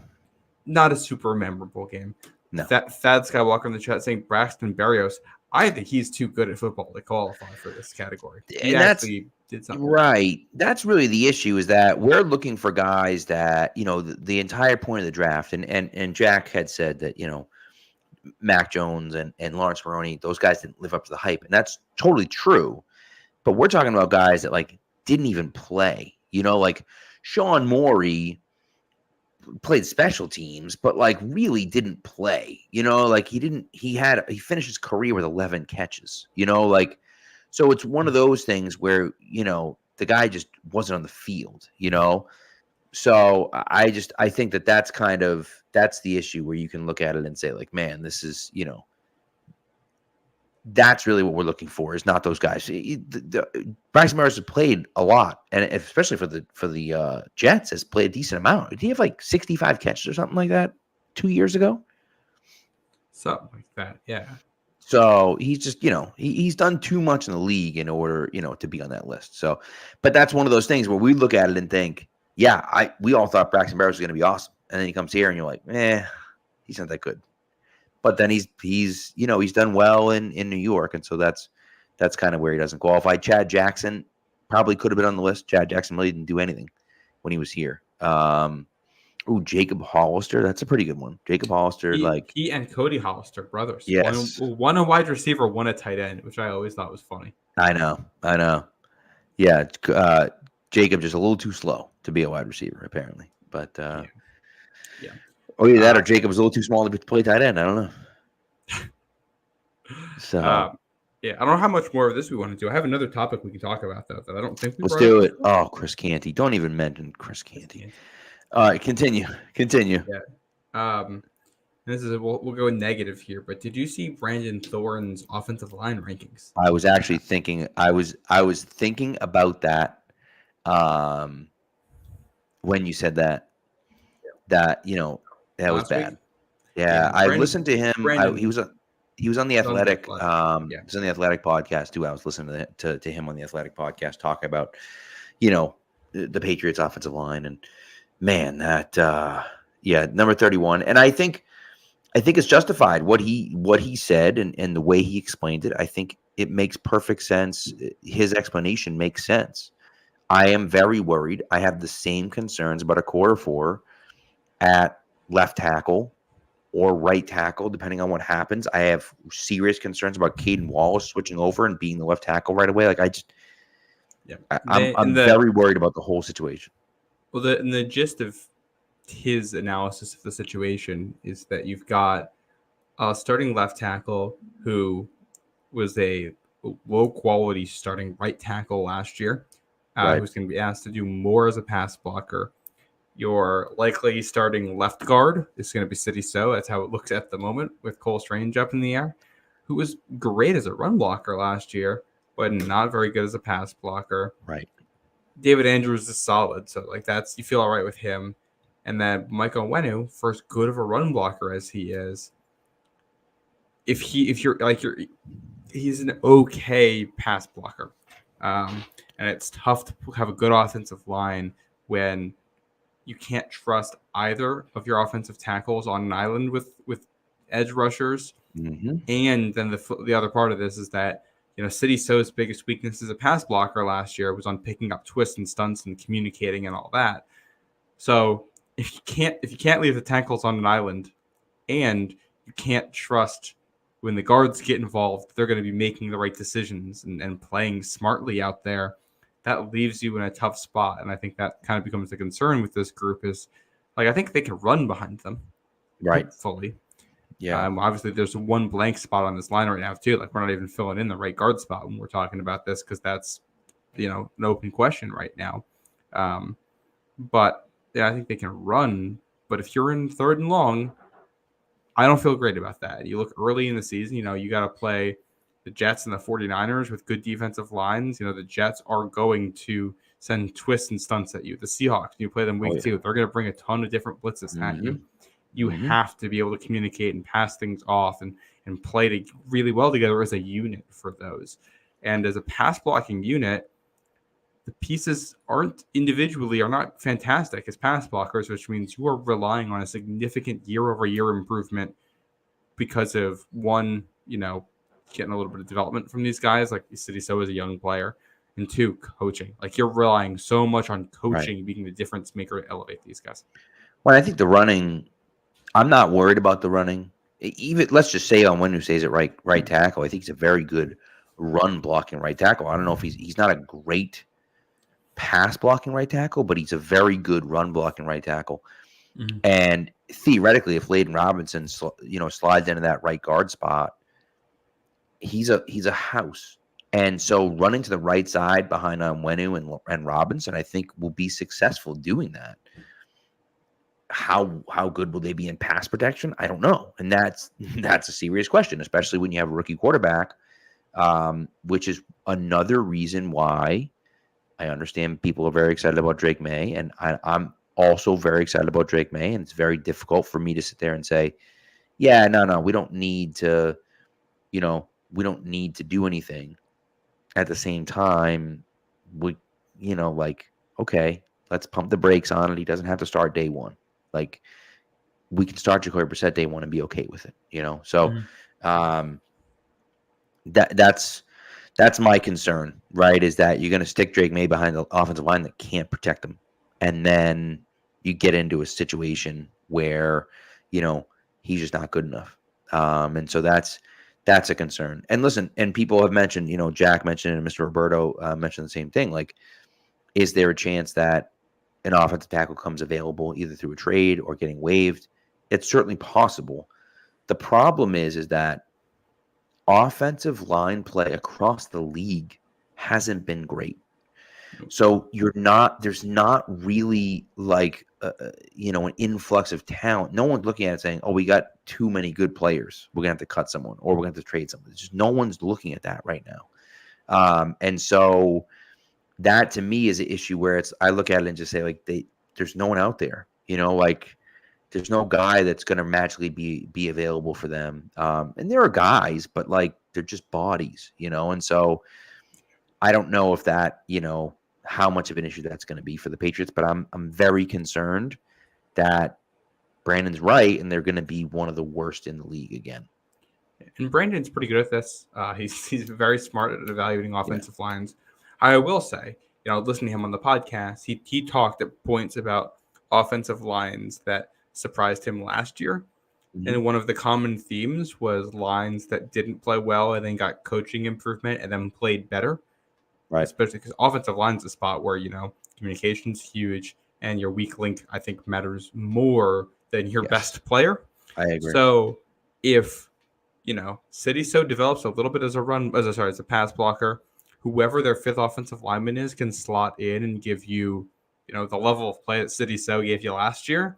Not a super memorable game. No. Thad Skywalker in the chat saying Braxton Berrios. I think he's too good at football to qualify for this category. He actually did something. Right. That's really the issue, is that we're looking for guys that, the entire point of the draft, and Jack had said that, Mac Jones and Lawrence Maroney, those guys didn't live up to the hype. And that's totally true. But we're talking about guys that didn't even play, like Sean Morey played special teams, but really didn't play, he finished his career with 11 catches, so it's one of those things where, the guy just wasn't on the field, so I think that's that's the issue, where you can look at it and say man, this is, that's really what we're looking for, is not those guys. Braxton Berrios has played a lot, and especially for the Jets, has played a decent amount. Did he have 65 catches or something like that 2 years ago? Something like that, yeah. So he's just, he's done too much in the league in order, to be on that list. So, but that's one of those things where we look at it and think, yeah, we all thought Braxton Berrios was going to be awesome, and then he comes here and you're like, he's not that good. But then he's done well in New York, and so that's kind of where he doesn't qualify. Chad Jackson probably could have been on the list. Chad Jackson really didn't do anything when he was here. Jacob Hollister, that's a pretty good one. Jacob Hollister, he and Cody Hollister, brothers. Yes. One a wide receiver, one a tight end, which I always thought was funny. I know. Yeah, Jacob just a little too slow to be a wide receiver, apparently. But yeah. Oh, either that or Jacob was a little too small to play tight end. I don't know. So I don't know how much more of this we want to do. I have another topic we can talk about, though, that I don't think we. Let's do it. Oh, Chris Canty! Don't even mention Chris Canty. All right, continue. Yeah. This is we'll go negative here, but did you see Brandon Thorne's offensive line rankings? I was actually thinking. I was thinking about that. When you said that, that was bad. Yeah, I listened to him. He was on the Athletic. Yeah. He was on the Athletic podcast too. I was listening to him on the Athletic podcast talking about, the Patriots offensive line, and man, that number 31. And I think it's justified what he said and the way he explained it. I think it makes perfect sense. His explanation makes sense. I am very worried. I have the same concerns about a quarter four at left tackle or right tackle, depending on what happens. I have serious concerns about Caden Wallace switching over and being the left tackle right away. Like I'm very worried about the whole situation. Well, the gist of his analysis of the situation is that you've got a starting left tackle who was a low quality starting right tackle last year, who's going to be asked to do more as a pass blocker. Your likely starting left guard is going to be City So. That's how it looks at the moment with Cole Strange up in the air, who was great as a run blocker last year, but not very good as a pass blocker. Right. David Andrews is solid, so you feel all right with him. And then Michael Onwenu, for as good of a run blocker as he is, he's an okay pass blocker, and it's tough to have a good offensive line when you can't trust either of your offensive tackles on an island with edge rushers. Mm-hmm. And then the other part of this is that City So's biggest weakness as a pass blocker last year was on picking up twists and stunts and communicating and all that. So if you can't leave the tackles on an island, and you can't trust when the guards get involved, they're going to be making the right decisions and playing smartly out there, that leaves you in a tough spot. And I think that kind of becomes the concern with this group is, I think they can run behind them. Right. Fully. Yeah. Obviously, there's one blank spot on this line right now, too. We're not even filling in the right guard spot when we're talking about this because that's, an open question right now. But yeah, I think they can run. But if you're in third and long, I don't feel great about that. You look early in the season, you got to play the Jets and the 49ers with good defensive lines. The Jets are going to send twists and stunts at you. The Seahawks, you play them week 2. They're going to bring a ton of different blitzes at you. You have to be able to communicate and pass things off and play really well together as a unit for those. And as a pass blocking unit, the pieces are not fantastic as pass blockers, which means you are relying on a significant year-over-year improvement because of one, getting a little bit of development from these guys, like City So is a young player, and 2, coaching. You're relying so much on coaching being the difference maker to elevate these guys. Well, I think the running, I'm not worried about the running. Even let's just say Onwenu stays at right tackle. I think he's a very good run blocking right tackle. I don't know if he's not a great pass blocking right tackle, but he's a very good run blocking right tackle. Mm-hmm. And theoretically, if Layden Robinson slides into that right guard spot, he's a house. And so running to the right side behind Onwenu and Robinson, I think will be successful doing that. How good will they be in pass protection? I don't know. And that's a serious question, especially when you have a rookie quarterback, which is another reason why I understand people are very excited about Drake May, and I'm also very excited about Drake May, and it's very difficult for me to sit there and say, yeah, no, we don't need to, we don't need to do anything. At the same time, okay, let's pump the brakes on it. He doesn't have to start day one. We can start Jacoby Brissett day one and be okay with it, So that's my concern, right? Is that you're going to stick Drake May behind the offensive line that can't protect him. And then you get into a situation where, he's just not good enough. And so that's a concern. And listen, and people have mentioned, Jack mentioned it, and Mr. Roberto mentioned the same thing. Is there a chance that an offensive tackle comes available either through a trade or getting waived? It's certainly possible. The problem is that offensive line play across the league hasn't been great. So there's not really an influx of talent. No one's looking at it saying, oh, we got too many good players. We're going to have to cut someone or we're going to have to trade someone. It's just no one's looking at that right now. And so that to me is an issue where I look at it and just say there's no one out there, There's no guy that's going to magically be available for them. And there are guys, but like they're just bodies, And so I don't know if that, how much of an issue that's going to be for the Patriots. But I'm very concerned that Brandon's right, and they're going to be one of the worst in the league again. And Brandon's pretty good at this. He's very smart at evaluating offensive lines. I will say, listening to him on the podcast, he talked at points about offensive lines that surprised him last year. Mm-hmm. And one of the common themes was lines that didn't play well and then got coaching improvement and then played better. Right. Especially because offensive line is a spot where, communication's huge and your weak link, I think, matters more than your best player. I agree. So if, City So develops a little bit as a pass blocker, whoever their fifth offensive lineman is can slot in and give you, the level of play that City So gave you last year,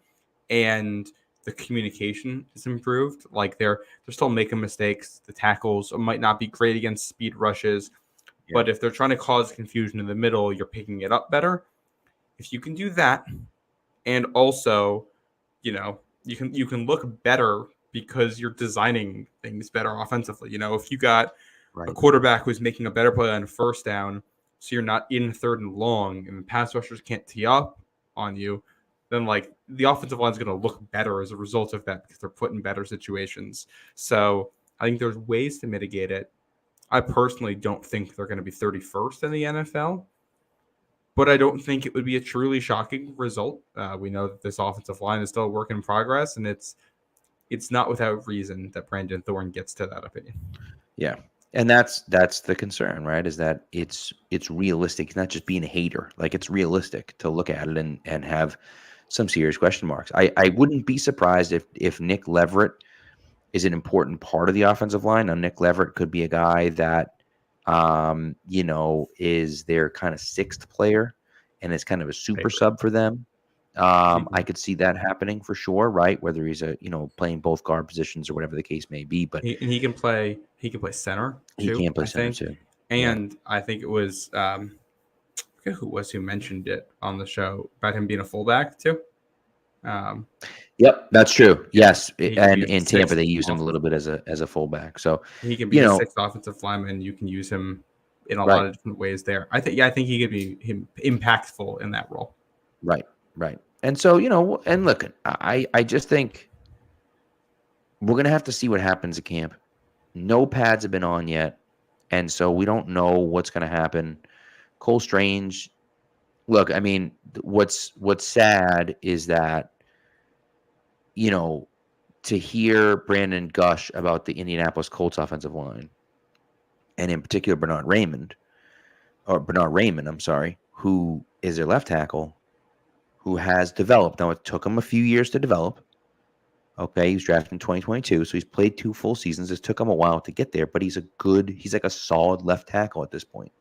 and the communication is improved. Like they're still making mistakes. The tackles might not be great against speed rushes, but if they're trying to cause confusion in the middle, you're picking it up better. If you can do that, and also, you can look better because you're designing things better offensively. If you got a quarterback who's making a better play on first down, so you're not in third and long, and the pass rushers can't tee up on you, then like the offensive line is going to look better as a result of that because they're put in better situations. So I think there's ways to mitigate it. I personally don't think they're going to be 31st in the NFL, but I don't think it would be a truly shocking result. We know that this offensive line is still a work in progress, and it's not without reason that Brandon Thorne gets to that opinion. Yeah. And that's the concern, right? Is that it's realistic. It's not just being a hater. Like it's realistic to look at it and have some serious question marks. I wouldn't be surprised if Nick Leverett is an important part of the offensive line. Now, Nick Leverett could be a guy that, is their kind of sixth player and is kind of a super sub for them. I could see that happening for sure, right? Whether he's playing both guard positions or whatever the case may be, but he can play center too. He can play center too. And I think it was I forget who mentioned it on the show about him being a fullback too. Yep, that's true. Yes, and in Tampa they use him a little bit as a fullback. So he can be a sixth offensive lineman. You can use him in a lot of different ways there. I think he could be impactful in that role. Right. And so, and look, I just think we're going to have to see what happens at camp. No pads have been on yet, and so we don't know what's going to happen. Cole Strange, look, I mean, what's sad is that, to hear Brandon gush about the Indianapolis Colts offensive line, and in particular Bernard Raymond, who is their left tackle, who has developed. Now, it took him a few years to develop. Okay, he was drafted in 2022, so he's played 2 full seasons. It took him a while to get there, but he's like a solid left tackle at this point.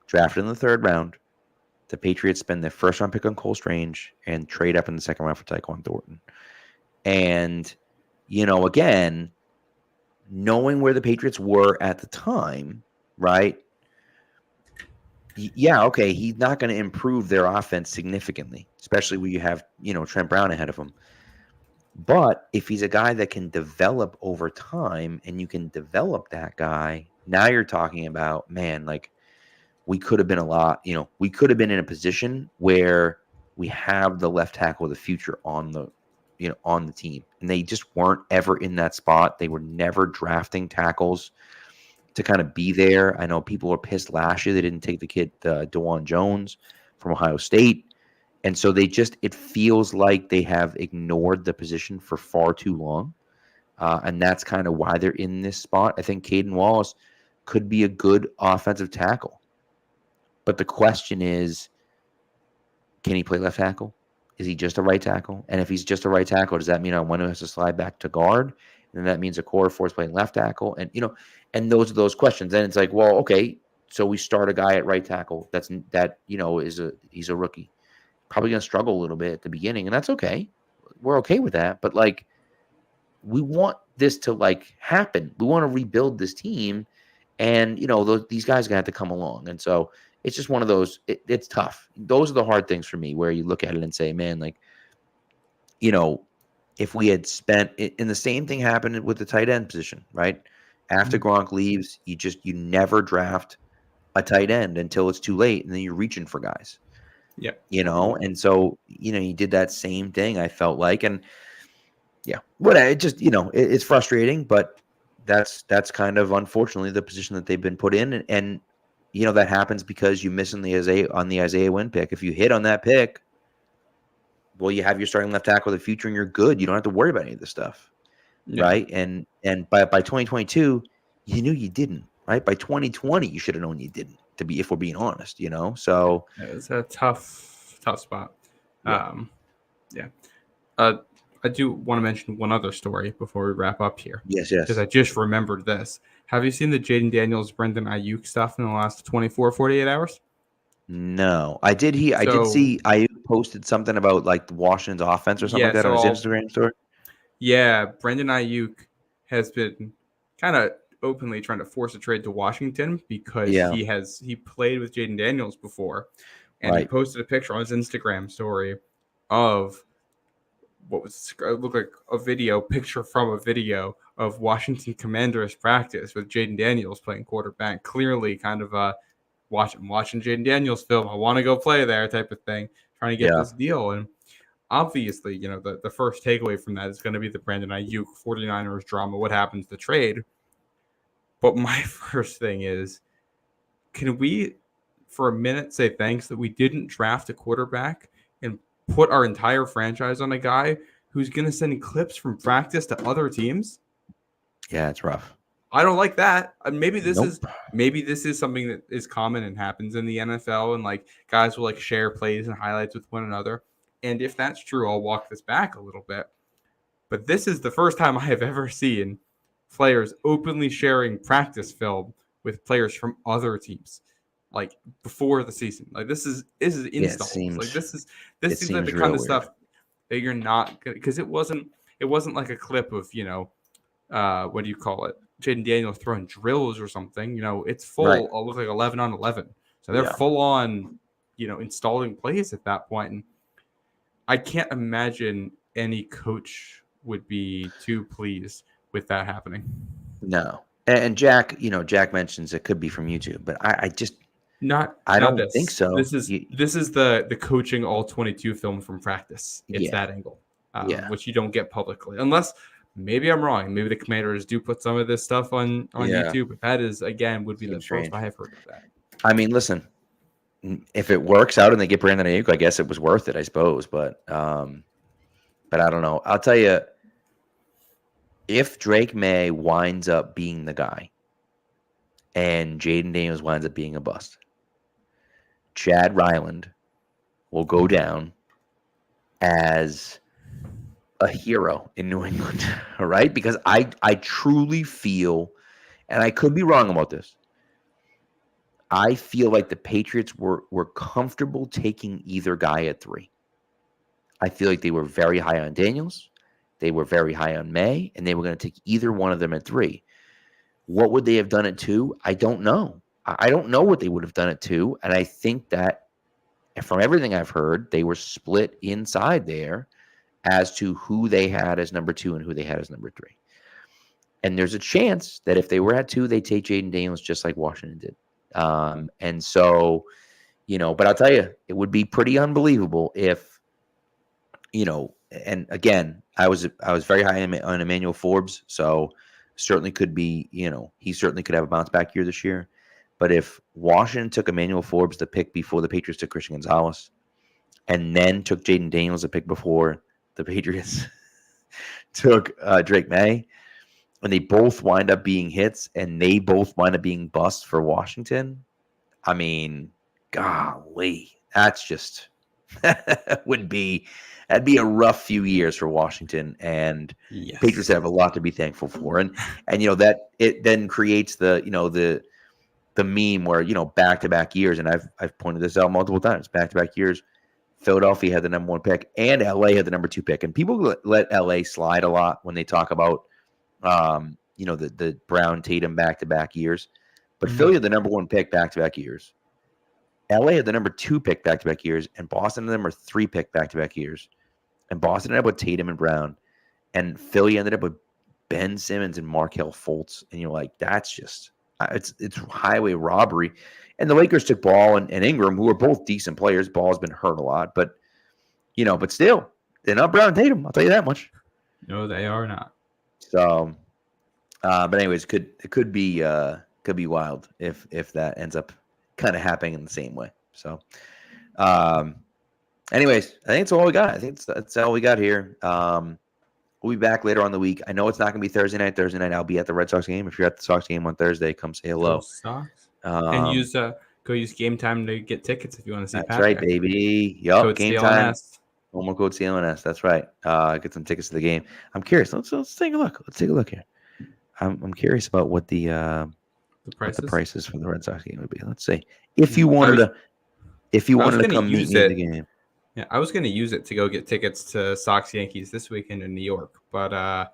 Drafted in the 3rd round. The Patriots spend their 1st-round pick on Cole Strange and trade up in the 2nd round for Tyquan Thornton. And, again, knowing where the Patriots were at the time, right? Yeah, okay, he's not going to improve their offense significantly, especially when you have, Trent Brown ahead of him. But if he's a guy that can develop over time and you can develop that guy, now you're talking about, man, like we could have been we could have been in a position where we have the left tackle of the future on the team. And they just weren't ever in that spot. They were never drafting tackles to kind of be there. I know people were pissed last year they didn't take the kid DeJuan Jones from Ohio State. And so it feels like they have ignored the position for far too long. And that's kind of why they're in this spot. I think Caden Wallace could be a good offensive tackle. But the question is, can he play left tackle? Is he just a right tackle? And if he's just a right tackle, does that mean on one who has to slide back to guard? And that means a core force playing left tackle. And, and those are those questions. Then it's like, well, okay, so we start a guy at right tackle. He's a rookie. Probably going to struggle a little bit at the beginning, and that's okay. We're okay with that. But we want this to happen. We want to rebuild this team, and these guys are going to have to come along. And so it's just one of those. It's tough. Those are the hard things for me, where you look at it and say, man, if we had spent it, and the same thing happened with the tight end position, right? After Gronk leaves, you never draft a tight end until it's too late, and then you're reaching for guys. Yep. And so you did that same thing. I felt like, and yeah, but it just it's frustrating, but that's kind of unfortunately the position that they've been put in, and that happens because you miss on the Isaiah Wynn pick. If you hit on that pick, well, you have your starting left tackle of the future, and you're good. You don't have to worry about any of this stuff, right? And by 2022, you knew you didn't, right? By 2020, you should have known you didn't. If we're being honest, So it's a tough spot. Yeah. Yeah. I do want to mention one other story before we wrap up here. Yes. Because I just remembered this. Have you seen the Jaden Daniels, Brendan Ayuk stuff in the last 24, 48 hours? No, I did. I did see Ayuk posted something about like Washington's offense or something like that on his Instagram story. Yeah, Brendan Ayuk has been kind of openly trying to force a trade to Washington because he played with Jaden Daniels before, and he posted a picture on his Instagram story of what looked like a picture from a video of Washington Commanders practice with Jaden Daniels playing quarterback. Clearly, kind of watching Jaden Daniels film. I want to go play there type of thing, trying to get this deal. And obviously, the first takeaway from that is going to be the Brandon Ayuk 49ers drama. What happens to trade? But my first thing is, can we, for a minute, say thanks that we didn't draft a quarterback and put our entire franchise on a guy who's going to send clips from practice to other teams? Yeah, it's rough. I don't like that. Maybe this is something that is common and happens in the NFL, and like guys will like share plays and highlights with one another. And if that's true, I'll walk this back a little bit. But this is the first time I have ever seen players openly sharing practice film with players from other teams, like before the season. Like this is installs. Like this seems like the kind of stuff that you're not gonna, because it wasn't like a clip of what do you call it? Jaden Daniels throwing drills or something. It's full. Right. It'll look like 11 on 11. So they're full on, installing plays at that point. And I can't imagine any coach would be too pleased with that happening. No. And Jack mentions it could be from YouTube, but I just I don't think so. This is the coaching all 22 film from practice. It's that angle, which you don't get publicly unless. Maybe I'm wrong. Maybe the Commanders do put some of this stuff on YouTube, but that is, again, would be the first I have heard of that. I mean, listen, if it works out and they get Brandon Ayuk, I guess it was worth it, I suppose. But I don't know. I'll tell you, if Drake May winds up being the guy and Jaden Daniels winds up being a bust, Chad Ryland will go down as a hero in New England, all right? Because I truly feel, and I could be wrong about this, I feel like the Patriots were comfortable taking either guy at 3. I feel like they were very high on Daniels, they were very high on May, and they were going to take either one of them at 3. What would they have done at 2? I don't know. I don't know what they would have done at 2, and I think that from everything I've heard, they were split inside there as to who they had as number 2 and who they had as number 3. And there's a chance that if they were at 2, they'd take Jaden Daniels just like Washington did. And so, but I'll tell you, it would be pretty unbelievable if, and again, I was very high on Emmanuel Forbes, so certainly could be, he certainly could have a bounce back year this year. But if Washington took Emmanuel Forbes the pick before the Patriots took Christian Gonzalez, and then took Jaden Daniels the pick before the Patriots took Drake May, and they both wind up being hits, and they both wind up being busts for Washington. I mean, golly, that's just that'd be a rough few years for Washington, and Patriots have a lot to be thankful for. And that it then creates the meme where back-to-back years, and I've pointed this out multiple times, back-to-back years. Philadelphia had the number 1 pick, and LA had the number 2 pick. And people let LA slide a lot when they talk about, the Brown Tatum back-to-back years. But Philly had the number 1 pick back-to-back years. LA had the number 2 pick back-to-back years, and Boston had the number 3 pick back-to-back years. And Boston ended up with Tatum and Brown. and Philly ended up with Ben Simmons and Markelle Fultz, and you're like, that's just it's highway robbery. And the Lakers took Ball and Ingram, who are both decent players. Ball's been hurt a lot, but but still, they're not Brown and Tatum. I'll tell you that much. No, they are not. So, but anyways, it could be wild if that ends up kind of happening in the same way. So, anyways, I think it's all we got. I think that's all we got here. We'll be back later on the week. I know it's not going to be Thursday night. Thursday night, I'll be at the Red Sox game. If you're at the Sox game on Thursday, come say hello. Sox. And go use Game Time to get tickets if you want to see That's Patrick. right, baby. Yup, Game Time. CLNS. Promo code CLNS. That's right. Get some tickets to the game. I'm curious. Let's take a look. Let's take a look here. I'm curious about what the prices for the Red Sox game would be. Let's see. If you wanted to come meet me at the game. Yeah, I was going to use it to go get tickets to Sox Yankees this weekend in New York, but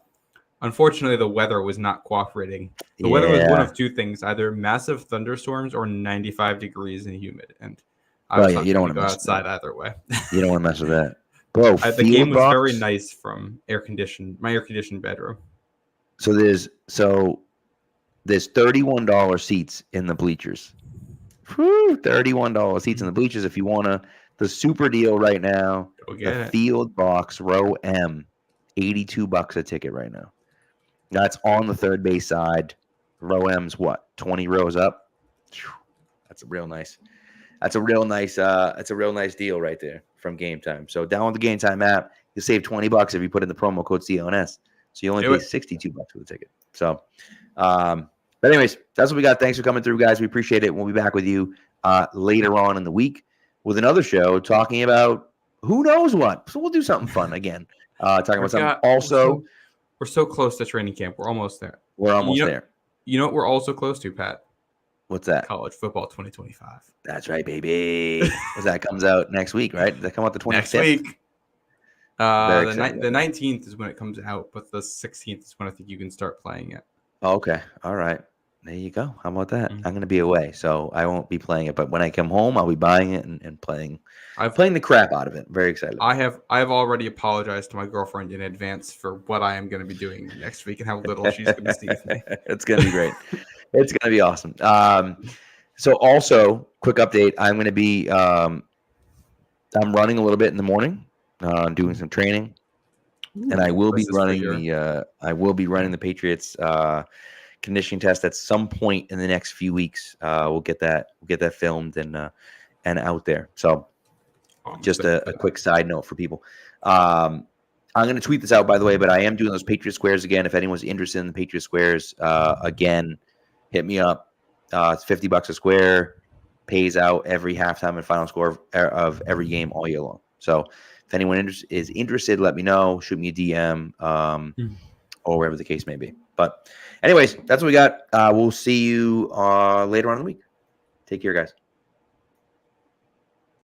unfortunately the weather was not cooperating. The weather was one of two things: either massive thunderstorms or 95 degrees and humid. And I was not you don't going to go outside either way. You don't want to mess with that, bro. The game was very nice from my air conditioned bedroom. So there's $31 seats in the bleachers. Whew, $31 seats in the bleachers if you want to. The super deal right now, the Field Box Row M, $82 a ticket right now. That's on the third base side. Row M's what? 20 rows up. That's a real nice deal right there from Game Time. So download the Game Time app. You'll save $20 if you put in the promo code CLNS. So you only pay $62 for the ticket. So, but anyways, that's what we got. Thanks for coming through, guys. We appreciate it. We'll be back with you later on in the week with another show talking about who knows what. So we'll do something fun again. Talking about something. Also, we're so close to training camp. We're almost there. We're almost there. You know what we're also close to, Pat? What's that? College football 2025. That's right, baby. That comes out next week, right? Does that come out the 25th? Next week. The 19th is when it comes out, but the 16th is when I think you can start playing it. Oh, okay. All right. There you go. How about that? I'm going to be away, so I won't be playing it. But when I come home, I'll be buying it and playing. I'm playing the crap out of it. Very excited. I have already apologized to my girlfriend in advance for what I am going to be doing next week and how little she's going to see of me. It's going to be great. It's going to be awesome. So also, quick update. I'm going to be I'm running a little bit in the morning, doing some training, and I will be running the Patriots conditioning test at some point in the next few weeks. We'll get that filmed and out there. So just a quick side note for people. I'm going to tweet this out, by the way, but I am doing those Patriot Squares again. If anyone's interested in the Patriot Squares, again, hit me up. It's $50 a square, pays out every halftime and final score of every game all year long. So if anyone is interested, let me know. Shoot me a DM or wherever the case may be. But anyways, that's what we got. We'll see you later on in the week. Take care, guys.